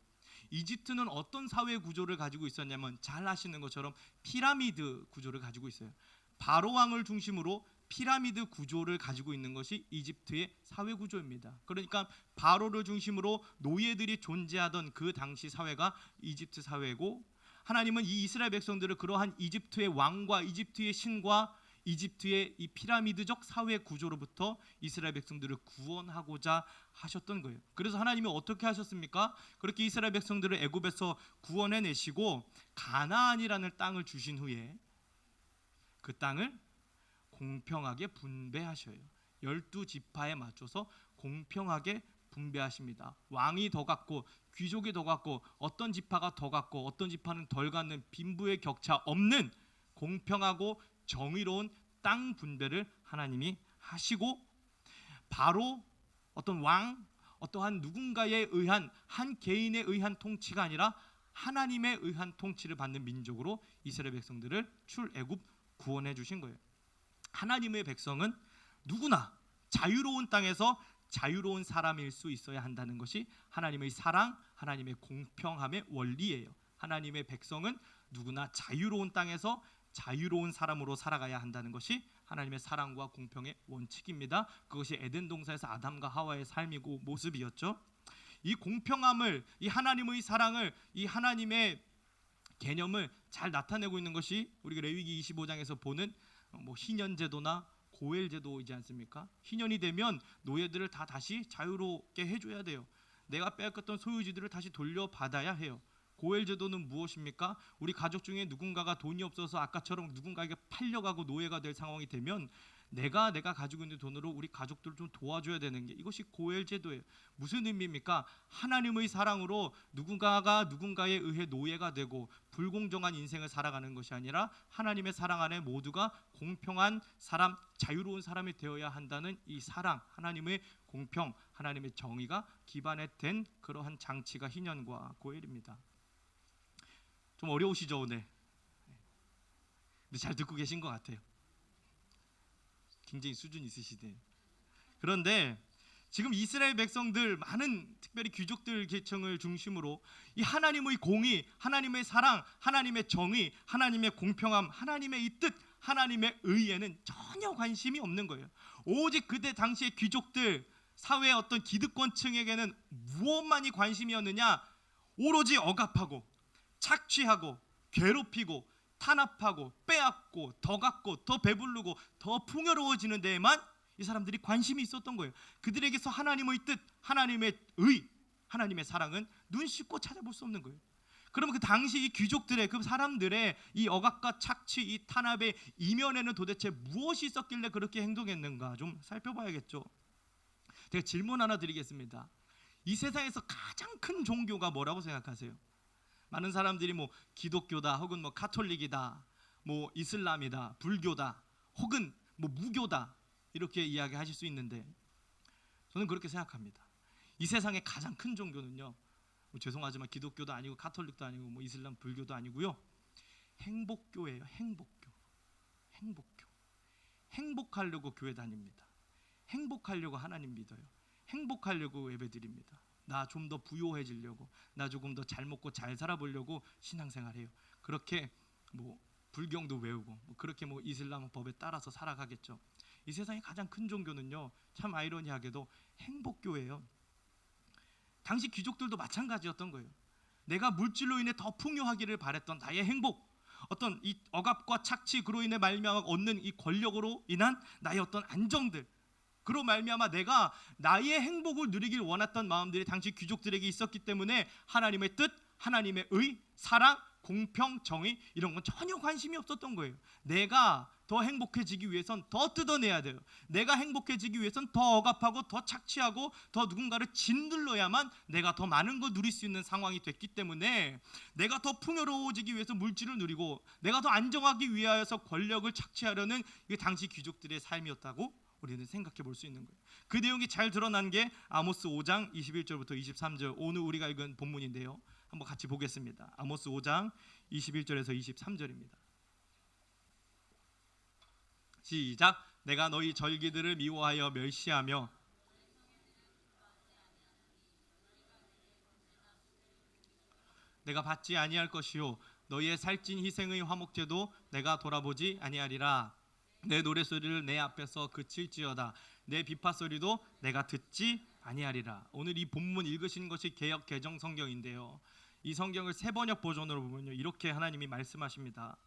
이집트는 어떤 사회 구조를 가지고 있었냐면 잘 아시는 것처럼 피라미드 구조를 가지고 있어요. 바로 왕을 중심으로 피라미드 구조를 가지고 있는 것이 이집트의 사회 구조입니다. 그러니까 바로를 중심으로 노예들이 존재하던 그 당시 사회가 이집트 사회고, 하나님은 이 이스라엘 백성들을 그러한 이집트의 왕과 이집트의 신과 이집트의 이 피라미드적 사회 구조로부터 이스라엘 백성들을 구원하고자 하셨던 거예요. 그래서 하나님이 어떻게 하셨습니까? 그렇게 이스라엘 백성들을 애굽에서 구원해 내시고 가나안이라는 땅을 주신 후에 그 땅을 공평하게 분배하셔요. 12지파에 맞춰서 공평하게 분배하십니다. 왕이 더 갖고 귀족이 더 갖고 어떤 지파가 더 갖고 어떤 지파는 덜 갖는 빈부의 격차 없는 공평하고 정의로운 땅 분배를 하나님이 하시고, 바로 어떤 왕, 어떠한 누군가에 의한 한 개인에 의한 통치가 아니라 하나님에 의한 통치를 받는 민족으로 이스라엘 백성들을 출애굽 구원해 주신 거예요. 하나님의 백성은 누구나 자유로운 땅에서 자유로운 사람일 수 있어야 한다는 것이 하나님의 사랑, 하나님의 공평함의 원리예요. 하나님의 백성은 누구나 자유로운 땅에서 자유로운 사람으로 살아가야 한다는 것이 하나님의 사랑과 공평의 원칙입니다. 그것이 에덴 동산에서 아담과 하와의 삶이고 모습이었죠. 이 공평함을, 이 하나님의 사랑을, 이 하나님의 개념을 잘 나타내고 있는 것이 우리가 레위기 25장에서 보는 뭐 희년제도나 고엘제도이지 않습니까? 희년이 되면 노예들을 다 다시 자유롭게 해줘야 돼요. 내가 빼앗겼던 소유지들을 다시 돌려받아야 해요. 고엘제도는 무엇입니까? 우리 가족 중에 누군가가 돈이 없어서 아까처럼 누군가에게 팔려가고 노예가 될 상황이 되면 내가 가지고 있는 돈으로 우리 가족들을 좀 도와줘야 되는 게, 이것이 고엘제도예요. 무슨 의미입니까? 하나님의 사랑으로 누군가가 누군가에 의해 노예가 되고 불공정한 인생을 살아가는 것이 아니라 하나님의 사랑 안에 모두가 공평한 사람, 자유로운 사람이 되어야 한다는 이 사랑, 하나님의 공평, 하나님의 정의가 기반에 된 그러한 장치가 희년과 고엘입니다. 좀 어려우시죠 오늘? 근데 잘 듣고 계신 것 같아요. 굉장히 수준 있으시대. 그런데 지금 이스라엘 백성들, 많은 특별히 귀족들 계층을 중심으로 이 하나님의 공의, 하나님의 사랑, 하나님의 정의, 하나님의 공평함, 하나님의 이 뜻, 하나님의 의에는 전혀 관심이 없는 거예요. 오직 그때 당시의 귀족들, 사회의 어떤 기득권층에게는 무엇만이 관심이었느냐? 오로지 억압하고 착취하고 괴롭히고 탄압하고 빼앗고 더 갖고 더 배부르고 더 풍요로워지는 데에만 이 사람들이 관심이 있었던 거예요. 그들에게서 하나님의 뜻, 하나님의 의, 하나님의 사랑은 눈 씻고 찾아볼 수 없는 거예요. 그러면 그 당시 이 귀족들의, 그 사람들의 이 억압과 착취, 이 탄압의 이면에는 도대체 무엇이 있었길래 그렇게 행동했는가 좀 살펴봐야겠죠. 제가 질문 하나 드리겠습니다. 이 세상에서 가장 큰 종교가 뭐라고 생각하세요? 많은 사람들이 뭐 기독교다, 혹은 뭐 가톨릭이다, 뭐 이슬람이다, 불교다, 혹은 뭐 무교다, 이렇게 이야기하실 수 있는데 저는 그렇게 생각합니다. 이 세상의 가장 큰 종교는요, 뭐 죄송하지만 기독교도 아니고 가톨릭도 아니고 뭐 이슬람, 불교도 아니고요, 행복교예요. 행복교. 행복하려고 교회 다닙니다. 행복하려고 하나님 믿어요. 행복하려고 예배드립니다. 나 좀 더 부유해지려고, 나 조금 더 잘 먹고 잘 살아보려고 신앙생활해요. 그렇게 뭐 불경도 외우고 뭐 그렇게 뭐 이슬람 법에 따라서 살아가겠죠. 이 세상의 가장 큰 종교는요, 참 아이러니하게도 행복교예요. 당시 귀족들도 마찬가지였던 거예요. 내가 물질로 인해 더 풍요하기를 바랬던 나의 행복, 어떤 이 억압과 착취 그로 인해 말미암아 얻는 이 권력으로 인한 나의 어떤 안정들, 그로 말미암아 내가 나의 행복을 누리길 원했던 마음들이 당시 귀족들에게 있었기 때문에 하나님의 뜻, 하나님의 의, 사랑, 공평, 정의 이런 건 전혀 관심이 없었던 거예요. 내가 더 행복해지기 위해선 더 뜯어내야 돼요. 내가 행복해지기 위해선 더 억압하고 더 착취하고 더 누군가를 짓눌러야만 내가 더 많은 걸 누릴 수 있는 상황이 됐기 때문에 내가 더 풍요로워지기 위해서 물질을 누리고 내가 더 안정하기 위하여서 권력을 착취하려는 이게 당시 귀족들의 삶이었다고 우리는 생각해 볼 수 있는 거예요. 그 내용이 잘 드러난 게 아모스 5장 21절부터 23절, 오늘 우리가 읽은 본문인데요. 한번 같이 보겠습니다. 아모스 5장 21절에서 23절입니다. 시작. 내가 너희 절기들을 미워하여 멸시하며 내가 받지 아니할 것이요 너희의 살찐 희생의 화목제도 내가 돌아보지 아니하리라. 내 노래소리를 내 앞에서 그칠지어다. 내 비파소리도 내가 듣지 아니하리라. 오늘 이 본문 읽으신 것이 개역 개정 성경인데요, 이 성경을 새번역 버전으로 보면요, 이렇게 하나님이 말씀하십니다.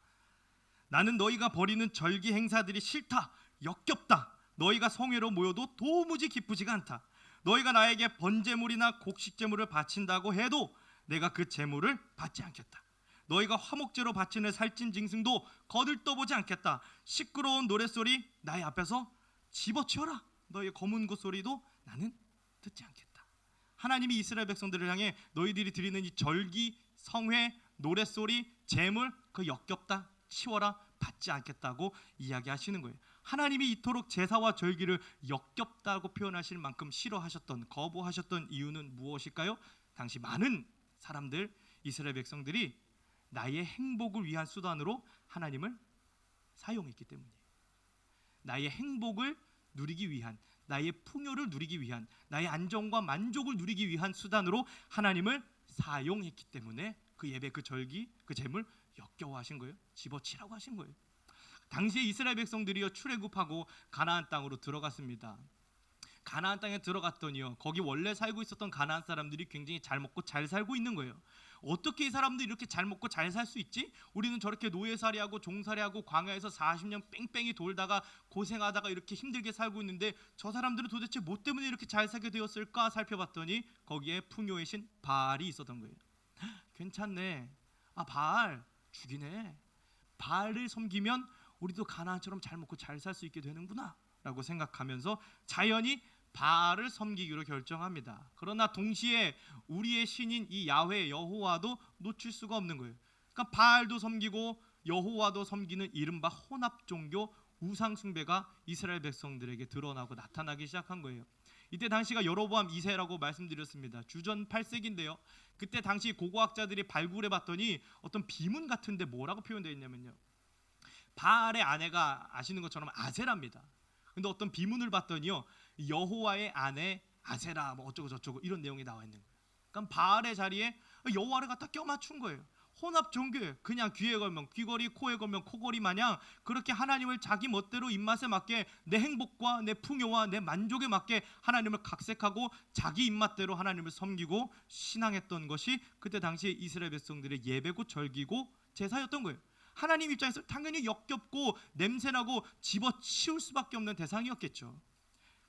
나는 너희가 벌이는 절기 행사들이 싫다, 역겹다. 너희가 성회로 모여도 도무지 기쁘지가 않다. 너희가 나에게 번제물이나 곡식제물을 바친다고 해도 내가 그 제물을 받지 않겠다. 너희가 화목제로 바치는 살찐 짐승도 거들떠보지 않겠다. 시끄러운 노랫소리 나의 앞에서 집어치워라. 너희의 검은 굿 소리도 나는 듣지 않겠다. 하나님이 이스라엘 백성들을 향해 너희들이 드리는 이 절기, 성회, 노랫소리, 제물 그 역겹다, 치워라, 받지 않겠다고 이야기하시는 거예요. 하나님이 이토록 제사와 절기를 역겹다고 표현하실 만큼 싫어하셨던, 거부하셨던 이유는 무엇일까요? 당시 많은 사람들, 이스라엘 백성들이 나의 행복을 위한 수단으로 하나님을 사용했기 때문이에요. 나의 행복을 누리기 위한, 나의 풍요를 누리기 위한, 나의 안정과 만족을 누리기 위한 수단으로 하나님을 사용했기 때문에 그 예배, 그 절기, 그 제물 역겨워하신 거예요. 집어치라고 하신 거예요. 당시에 이스라엘 백성들이요, 출애굽하고 가나안 땅으로 들어갔습니다. 가나안 땅에 들어갔더니요, 거기 원래 살고 있었던 가나안 사람들이 굉장히 잘 먹고 잘 살고 있는 거예요. 어떻게 이 사람들이 이렇게 잘 먹고 잘 살 수 있지? 우리는 저렇게 노예살이하고 종살이하고 광야에서 40년 뺑뺑이 돌다가 고생하다가 이렇게 힘들게 살고 있는데 저 사람들은 도대체 뭐 때문에 이렇게 잘 살게 되었을까 살펴봤더니 거기에 풍요의 신 바알이 있었던 거예요. 괜찮네. 아, 바알 죽이네. 바알을 섬기면 우리도 가나안처럼 잘 먹고 잘 살 수 있게 되는구나 라고 생각하면서 자연히 바알을 섬기기로 결정합니다. 그러나 동시에 우리의 신인 이 야훼, 여호와도 놓칠 수가 없는 거예요. 그러니까 바알도 섬기고 여호와도 섬기는 이른바 혼합 종교, 우상 숭배가 이스라엘 백성들에게 드러나고 나타나기 시작한 거예요. 이때 당시가 여로보암 2세라고 말씀드렸습니다. 주전 8세기인데요. 그때 당시 고고학자들이 발굴해 봤더니 어떤 비문 같은데 뭐라고 표현되어 있냐면요, 바알의 아내가 아시는 것처럼 아세라입니다. 근데 어떤 비문을 봤더니요, 여호와의 아내 아세라 뭐 어쩌고 저쩌고 이런 내용이 나와 있는 거예요. 그러니까 바알의 자리에 여호와를 갖다 껴맞춘 거예요. 혼합 종교예요. 그냥 귀에 걸면 귀걸이, 코에 걸면 코걸이 마냥 그렇게 하나님을 자기 멋대로 입맛에 맞게 내 행복과 내 풍요와 내 만족에 맞게 하나님을 각색하고 자기 입맛대로 하나님을 섬기고 신앙했던 것이 그때 당시에 이스라엘 백성들의 예배고 절기고 제사였던 거예요. 하나님 입장에서 당연히 역겹고 냄새나고 집어치울 수밖에 없는 대상이었겠죠.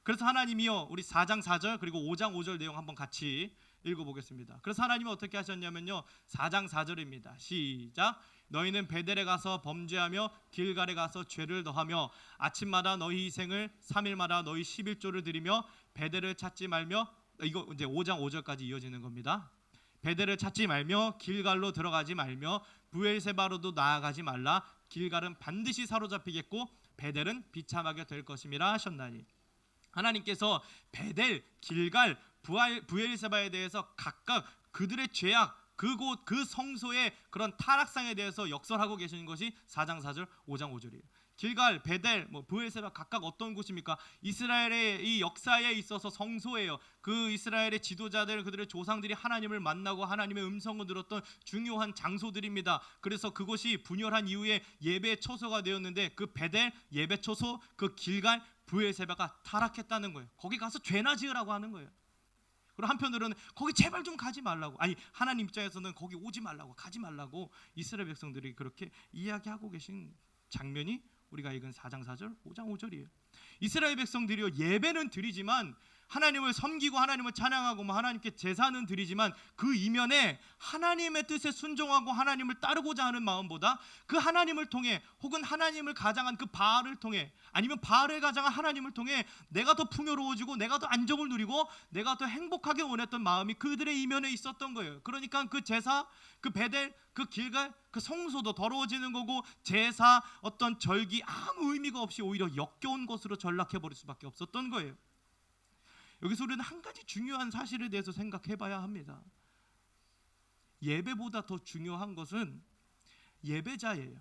그래서 하나님이요, 우리 4장 4절 그리고 5장 5절 내용 한번 같이 읽어보겠습니다. 그래서 하나님은 어떻게 하셨냐면요, 4장 4절입니다. 시작. 너희는 베델에 가서 범죄하며 길갈에 가서 죄를 더하며 아침마다 너희 희생을 3일마다 너희 11조를 드리며 베델을 찾지 말며, 이거 이제 5장 5절까지 이어지는 겁니다. 베델을 찾지 말며 길갈로 들어가지 말며 브엘세바로도 나아가지 말라. 길갈은 반드시 사로잡히겠고 베델은 비참하게 될 것임이라 하셨나니. 하나님께서 베델, 길갈, 브엘세바에 대해서 각각 그들의 죄악, 그곳 그 성소의 그런 타락상에 대해서 역설하고 계시는 것이 4장 4절, 5장 5절이에요. 길갈, 베델, 브엘세바 각각 어떤 곳입니까? 이스라엘의 이 역사에 있어서 성소예요. 그 이스라엘의 지도자들, 그들의 조상들이 하나님을 만나고 하나님의 음성을 들었던 중요한 장소들입니다. 그래서 그곳이 분열한 이후에 예배 처소가 되었는데 그 베델 예배 처소, 그 길갈, 브엘세바가 타락했다는 거예요. 거기 가서 죄나 지으라고 하는 거예요. 그리고 한편으로는 거기 제발 좀 가지 말라고, 아니 하나님 입장에서는 거기 오지 말라고, 가지 말라고 이스라엘 백성들이 그렇게 이야기하고 계신 장면이 우리가 읽은 4장 4절, 5장 5절이에요. 이스라엘 백성들이요, 예배는 드리지만 하나님을 섬기고 하나님을 찬양하고 하나님께 제사는 드리지만 그 이면에 하나님의 뜻에 순종하고 하나님을 따르고자 하는 마음보다 그 하나님을 통해, 혹은 하나님을 가장한 그 바알을 통해, 아니면 바알을 가장한 하나님을 통해 내가 더 풍요로워지고 내가 더 안정을 누리고 내가 더 행복하게 원했던 마음이 그들의 이면에 있었던 거예요. 그러니까 그 제사, 그 베델, 그 길갈, 그 성소도 더러워지는 거고 제사, 어떤 절기 아무 의미가 없이 오히려 역겨운 것으로 전락해버릴 수밖에 없었던 거예요. 여기서 우리는 한 가지 중요한 사실에 대해서 생각해 봐야 합니다. 예배보다 더 중요한 것은 예배자예요.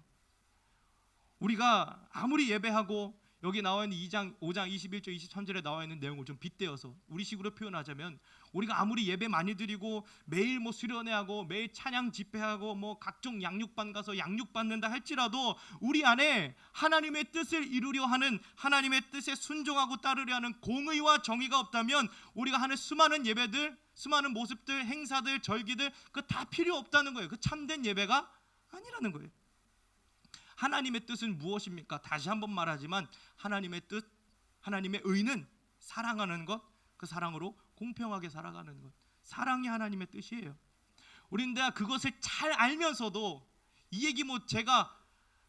우리가 아무리 예배하고 여기 나와 있는 5장 21절 23절에 나와 있는 내용을 좀 빗대어서 우리식으로 표현하자면, 우리가 아무리 예배 많이 드리고 매일 수련회하고 매일 찬양 집회하고 각종 양육반 가서 양육 받는다 할지라도 우리 안에 하나님의 뜻을 이루려 하는, 하나님의 뜻에 순종하고 따르려 하는 공의와 정의가 없다면 우리가 하는 수많은 예배들, 수많은 모습들, 행사들, 절기들 그 다 필요 없다는 거예요. 그 참된 예배가 아니라는 거예요. 하나님의 뜻은 무엇입니까? 다시 한번 말하지만 하나님의 뜻, 하나님의 의는 사랑하는 것, 그 사랑으로 공평하게 살아가는 것, 사랑이 하나님의 뜻이에요. 우리는 내가 그것을 잘 알면서도, 이 얘기 제가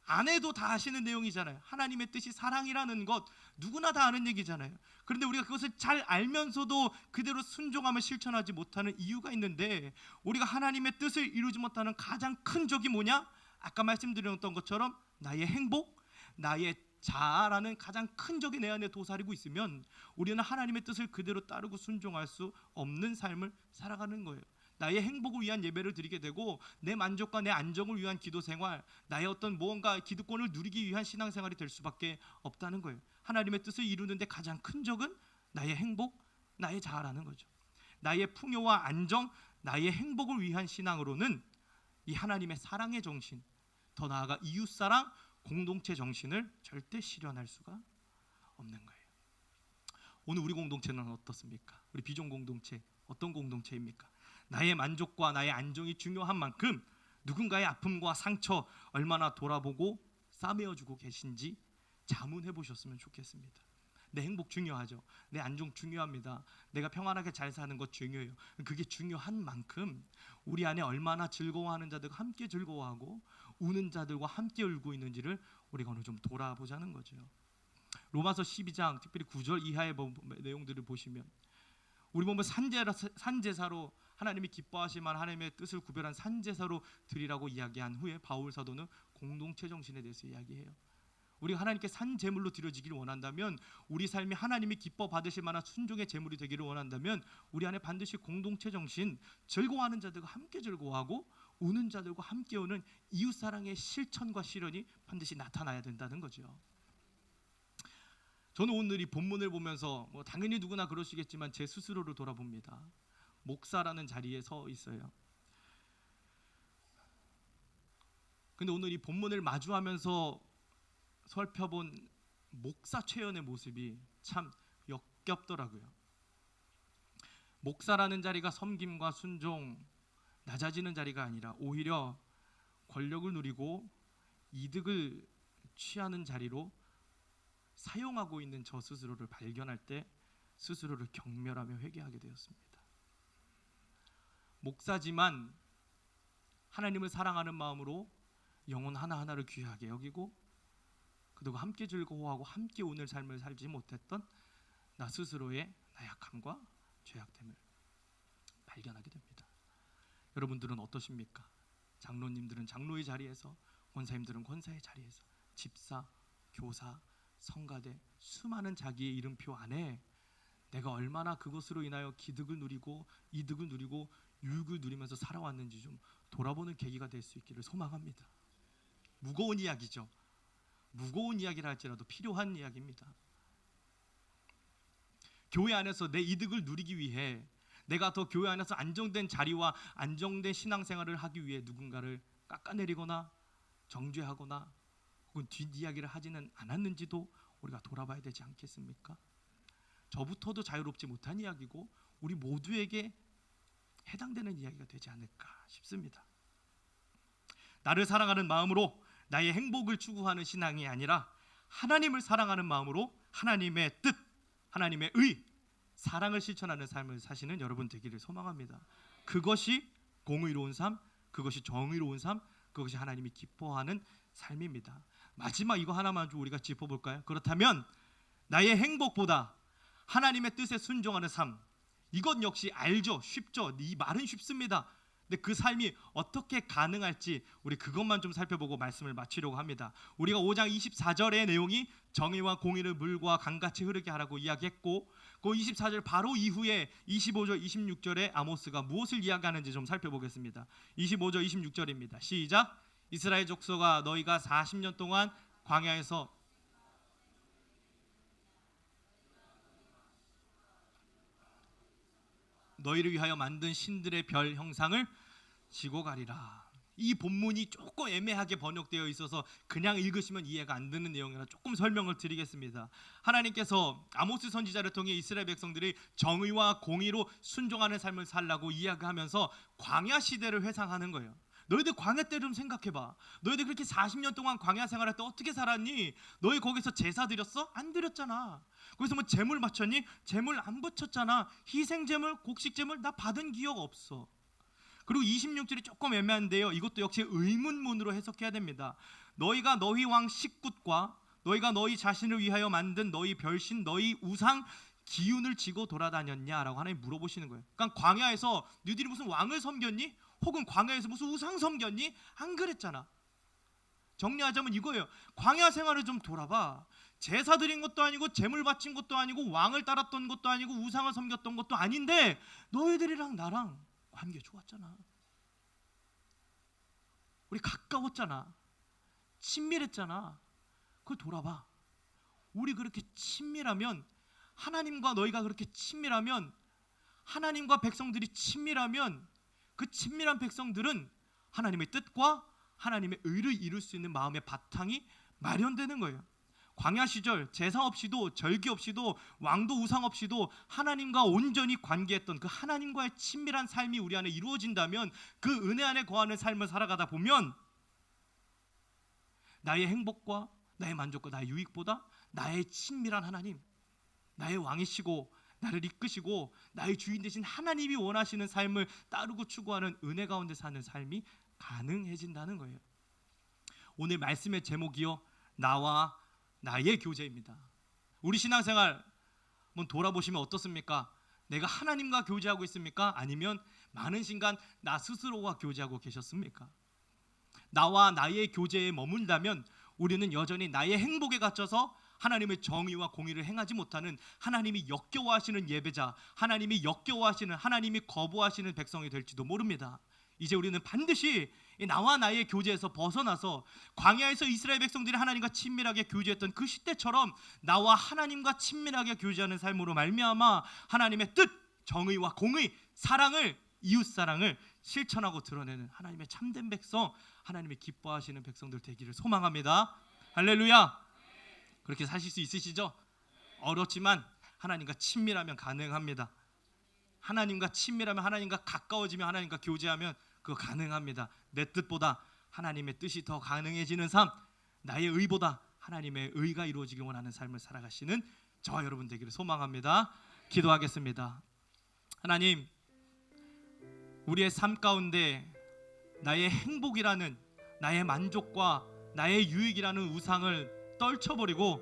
안 해도 다 아시는 내용이잖아요. 하나님의 뜻이 사랑이라는 것 누구나 다 아는 얘기잖아요. 그런데 우리가 그것을 잘 알면서도 그대로 순종하며 실천하지 못하는 이유가 있는데, 우리가 하나님의 뜻을 이루지 못하는 가장 큰 적이 뭐냐? 아까 말씀드렸던 것처럼 나의 행복, 나의 자아라는 가장 큰 적이 내 안에 도사리고 있으면 우리는 하나님의 뜻을 그대로 따르고 순종할 수 없는 삶을 살아가는 거예요. 나의 행복을 위한 예배를 드리게 되고 내 만족과 내 안정을 위한 기도 생활, 나의 어떤 무언가 기득권을 누리기 위한 신앙생활이 될 수밖에 없다는 거예요. 하나님의 뜻을 이루는데 가장 큰 적은 나의 행복, 나의 자아라는 거죠. 나의 풍요와 안정, 나의 행복을 위한 신앙으로는 이 하나님의 사랑의 정신, 더 나아가 이웃사랑, 공동체 정신을 절대 실현할 수가 없는 거예요. 오늘 우리 공동체는 어떻습니까? 우리 비전 공동체 어떤 공동체입니까? 나의 만족과 나의 안정이 중요한 만큼 누군가의 아픔과 상처 얼마나 돌아보고 싸매어주고 계신지 자문해 보셨으면 좋겠습니다. 내 행복 중요하죠. 내 안정 중요합니다. 내가 평안하게 잘 사는 것 중요해요. 그게 중요한 만큼 우리 안에 얼마나 즐거워하는 자들과 함께 즐거워하고 우는 자들과 함께 울고 있는지를 우리가 오늘 좀 돌아보자는 거죠. 로마서 12장 특별히 9절 이하의 내용들을 보시면 우리 보면 산제사로 하나님이 기뻐하실 만한 하나님의 뜻을 구별한 산제사로 드리라고 이야기한 후에 바울 사도는 공동체 정신에 대해서 이야기해요. 우리가 하나님께 산 제물로 드려지기를 원한다면, 우리 삶이 하나님이 기뻐 받으실 만한 순종의 제물이 되기를 원한다면 우리 안에 반드시 공동체 정신, 즐거워하는 자들과 함께 즐거워하고 우는 자들과 함께 우는 이웃사랑의 실천과 실현이 반드시 나타나야 된다는 거죠. 저는 오늘 이 본문을 보면서 당연히 누구나 그러시겠지만 제 스스로를 돌아봅니다. 목사라는 자리에 서 있어요. 근데 오늘 이 본문을 마주하면서 살펴본 목사 최연의 모습이 참 역겹더라고요. 목사라는 자리가 섬김과 순종, 낮아지는 자리가 아니라 오히려 권력을 누리고 이득을 취하는 자리로 사용하고 있는 저 스스로를 발견할 때 스스로를 경멸하며 회개하게 되었습니다. 목사지만 하나님을 사랑하는 마음으로 영혼 하나하나를 귀하게 여기고 그들과 함께 즐거워하고 함께 오늘 삶을 살지 못했던 나 스스로의 나약함과 죄악됨을 발견하게 됩니다. 여러분들은 어떠십니까? 장로님들은 장로의 자리에서, 권사님들은 권사의 자리에서, 집사, 교사, 성가대 수많은 자기의 이름표 안에 내가 얼마나 그것으로 인하여 기득을 누리고 이득을 누리고 유익을 누리면서 살아왔는지 좀 돌아보는 계기가 될 수 있기를 소망합니다. 무거운 이야기죠. 무거운 이야기를 할지라도 필요한 이야기입니다. 교회 안에서 내 이득을 누리기 위해 내가 더 교회 안에서 안정된 자리와 안정된 신앙생활을 하기 위해 누군가를 깎아내리거나 정죄하거나 혹은 뒷이야기를 하지는 않았는지도 우리가 돌아봐야 되지 않겠습니까? 저부터도 자유롭지 못한 이야기고 우리 모두에게 해당되는 이야기가 되지 않을까 싶습니다. 나를 사랑하는 마음으로 나의 행복을 추구하는 신앙이 아니라 하나님을 사랑하는 마음으로 하나님의 뜻, 하나님의 의, 사랑을 실천하는 삶을 사시는 여러분 되기를 소망합니다. 그것이 공의로운 삶, 그것이 정의로운 삶, 그것이 하나님이 기뻐하는 삶입니다. 마지막 이거 하나만 좀 우리가 짚어볼까요? 그렇다면 나의 행복보다 하나님의 뜻에 순종하는 삶, 이것 역시 알죠? 쉽죠? 이 말은 쉽습니다. 근데 그 삶이 어떻게 가능할지 우리 그것만 좀 살펴보고 말씀을 마치려고 합니다. 우리가 5장 24절의 내용이 정의와 공의를 물과 강같이 흐르게 하라고 이야기했고, 그 24절 바로 이후에 25절 26절에 아모스가 무엇을 이야기하는지 좀 살펴보겠습니다. 25절 26절입니다. 시작. 이스라엘 족속아, 너희가 40년 동안 광야에서 너희를 위하여 만든 신들의 별 형상을 지고 가리라. 이 본문이 조금 애매하게 번역되어 있어서 그냥 읽으시면 이해가 안 되는 내용이라 조금 설명을 드리겠습니다. 하나님께서 아모스 선지자를 통해 이스라엘 백성들이 정의와 공의로 순종하는 삶을 살라고 이야기하면서 광야 시대를 회상하는 거예요. 너희들 광야 때 좀 생각해봐. 너희들 그렇게 40년 동안 광야 생활할 때 어떻게 살았니? 너희 거기서 제사 드렸어? 안 드렸잖아. 거기서 뭐 제물 바쳤니? 제물 안 바쳤잖아. 희생 제물, 곡식 제물 나 받은 기억 없어. 그리고 26절이 조금 애매한데요. 이것도 역시 의문문으로 해석해야 됩니다. 너희가 너희 왕 식굿과 너희가 너희 자신을 위하여 만든 너희 별신, 너희 우상 기운을 지고 돌아다녔냐라고 하나님 물어보시는 거예요. 그러니까 광야에서 너희들이 무슨 왕을 섬겼니? 혹은 광야에서 무슨 우상 섬겼니? 안 그랬잖아. 정리하자면 이거예요. 광야 생활을 좀 돌아봐. 제사 드린 것도 아니고 제물 바친 것도 아니고 왕을 따랐던 것도 아니고 우상을 섬겼던 것도 아닌데 너희들이랑 나랑 관계 좋았잖아. 우리 가까웠잖아. 친밀했잖아. 그걸 돌아봐. 우리 그렇게 친밀하면, 하나님과 너희가 그렇게 친밀하면, 하나님과 백성들이 친밀하면 그 친밀한 백성들은 하나님의 뜻과 하나님의 의를 이룰 수 있는 마음의 바탕이 마련되는 거예요. 광야 시절 제사 없이도 절기 없이도 왕도 우상 없이도 하나님과 온전히 관계했던 그 하나님과의 친밀한 삶이 우리 안에 이루어진다면, 그 은혜 안에 거하는 삶을 살아가다 보면 나의 행복과 나의 만족과 나의 유익보다 나의 친밀한 하나님, 나의 왕이시고 나를 이끄시고 나의 주인 되신 하나님이 원하시는 삶을 따르고 추구하는 은혜 가운데 사는 삶이 가능해진다는 거예요. 오늘 말씀의 제목이요, 나와 나의 교제입니다. 우리 신앙생활 한번 돌아보시면 어떻습니까? 내가 하나님과 교제하고 있습니까? 아니면 많은 시간 나 스스로와 교제하고 계셨습니까? 나와 나의 교제에 머문다면 우리는 여전히 나의 행복에 갇혀서 하나님의 정의와 공의를 행하지 못하는, 하나님이 역겨워하시는 예배자, 하나님이 역겨워하시는, 하나님이 거부하시는 백성이 될지도 모릅니다. 이제 우리는 반드시 나와 나의 교제에서 벗어나서 광야에서 이스라엘 백성들이 하나님과 친밀하게 교제했던 그 시대처럼 나와 하나님과 친밀하게 교제하는 삶으로 말미암아 하나님의 뜻, 정의와 공의, 사랑을, 이웃사랑을 실천하고 드러내는 하나님의 참된 백성, 하나님의 기뻐하시는 백성들 되기를 소망합니다. 할렐루야. 그렇게 사실 수 있으시죠? 어렵지만 하나님과 친밀하면 가능합니다. 하나님과 친밀하면, 하나님과 가까워지면, 하나님과 교제하면 그거 가능합니다. 내 뜻보다 하나님의 뜻이 더 가능해지는 삶, 나의 의보다 하나님의 의가 이루어지길 원하는 삶을 살아가시는 저와 여러분 되기를 소망합니다. 기도하겠습니다. 하나님, 우리의 삶 가운데 나의 행복이라는, 나의 만족과 나의 유익이라는 우상을 떨쳐버리고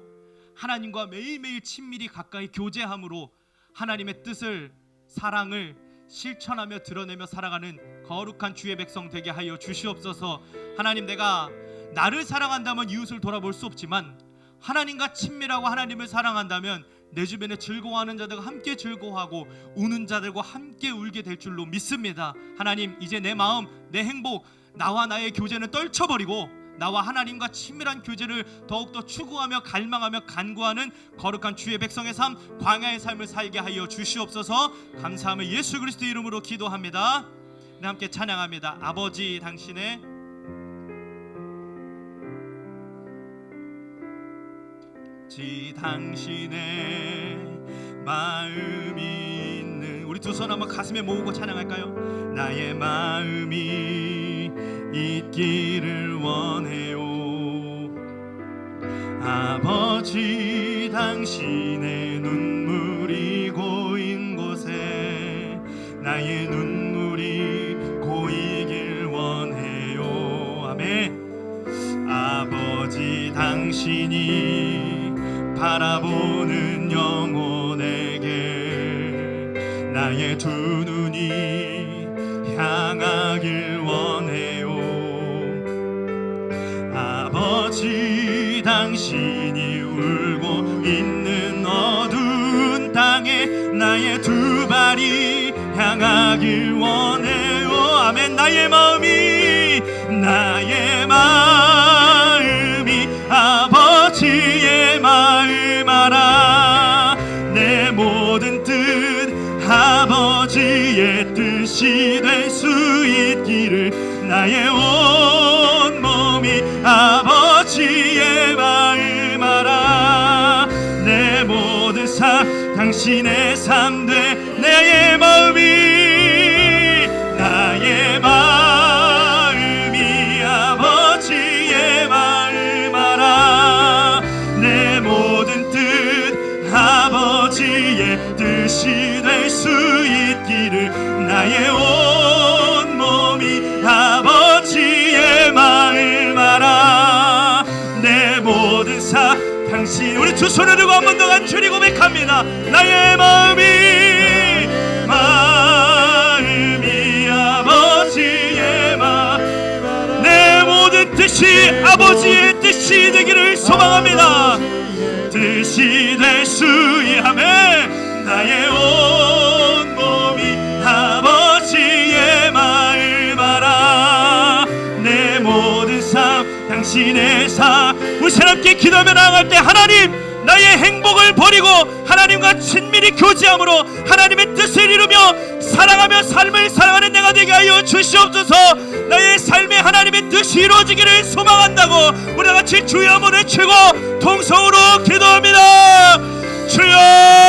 하나님과 매일매일 친밀히 가까이 교제함으로 하나님의 뜻을, 사랑을 실천하며 드러내며 살아가는 거룩한 주의 백성 되게 하여 주시옵소서. 하나님, 내가 나를 사랑한다면 이웃을 돌아볼 수 없지만 하나님과 친밀하고 하나님을 사랑한다면 내 주변에 즐거워하는 자들과 함께 즐거워하고 우는 자들과 함께 울게 될 줄로 믿습니다. 하나님, 이제 내 마음, 내 행복, 나와 나의 교제는 떨쳐버리고 나와 하나님과 친밀한 교제를 더욱더 추구하며 갈망하며 간구하는 거룩한 주의 백성의 삶, 광야의 삶을 살게 하여 주시옵소서. 감사하며 예수 그리스도의 이름으로 기도합니다. 네, 함께 찬양합니다. 아버지, 당신의 당신의 마음이 있는, 우리 두 손 한번 가슴에 모으고 찬양할까요? 나의 마음이 있기를 원해요. 아버지, 당신의 눈물이 고인 곳에 나의 눈물이 고이길 원해요. 아멘. 아버지, 당신이 바라보는 영혼에게 나의 두 눈이 향하길 원해요. 아버지, 당신이 울고 있는 어두운 땅에 나의 두 발이 향하길 원해요. 아멘. 나의 마음이 아버지의 마음 알아. 내 모든 뜻 아버지의 뜻이 될 수 있기를 나의 온 몸이 아버지의 마음 알아. 내 모든 삶 당신의 삶 돼. 나의 마음이 아버지의 마음 알아. 내 모든 뜻 아버지의 뜻이 될 수 있기를 나의 온 몸이 아버지의 마음 알아. 내 모든 삶 당신, 우리 두 손을 들고 한 번 더 간절히 고백합니다. 나의 마음이 아버지의 마음, 내 모든 뜻이 아버지의 뜻이 되기를 소망합니다. 뜻이 될 수 있으면 나의 온 몸이 아버지의 마음 알아. 내 모든 삶 당신의 삶. 우리 함께 기도하며 나아갈 때, 하나님, 나의 행복을 버리고 하나님과 친밀히 교제함으로 하나님의 뜻을 이루며 사랑하며 삶을 살아가는 내가 되게 하여 주시옵소서. 나의 삶에 하나님의 뜻이 이루어지기를 소망한다고 우리 같이 주여 한번 외치고 통성으로 기도합니다. 주여.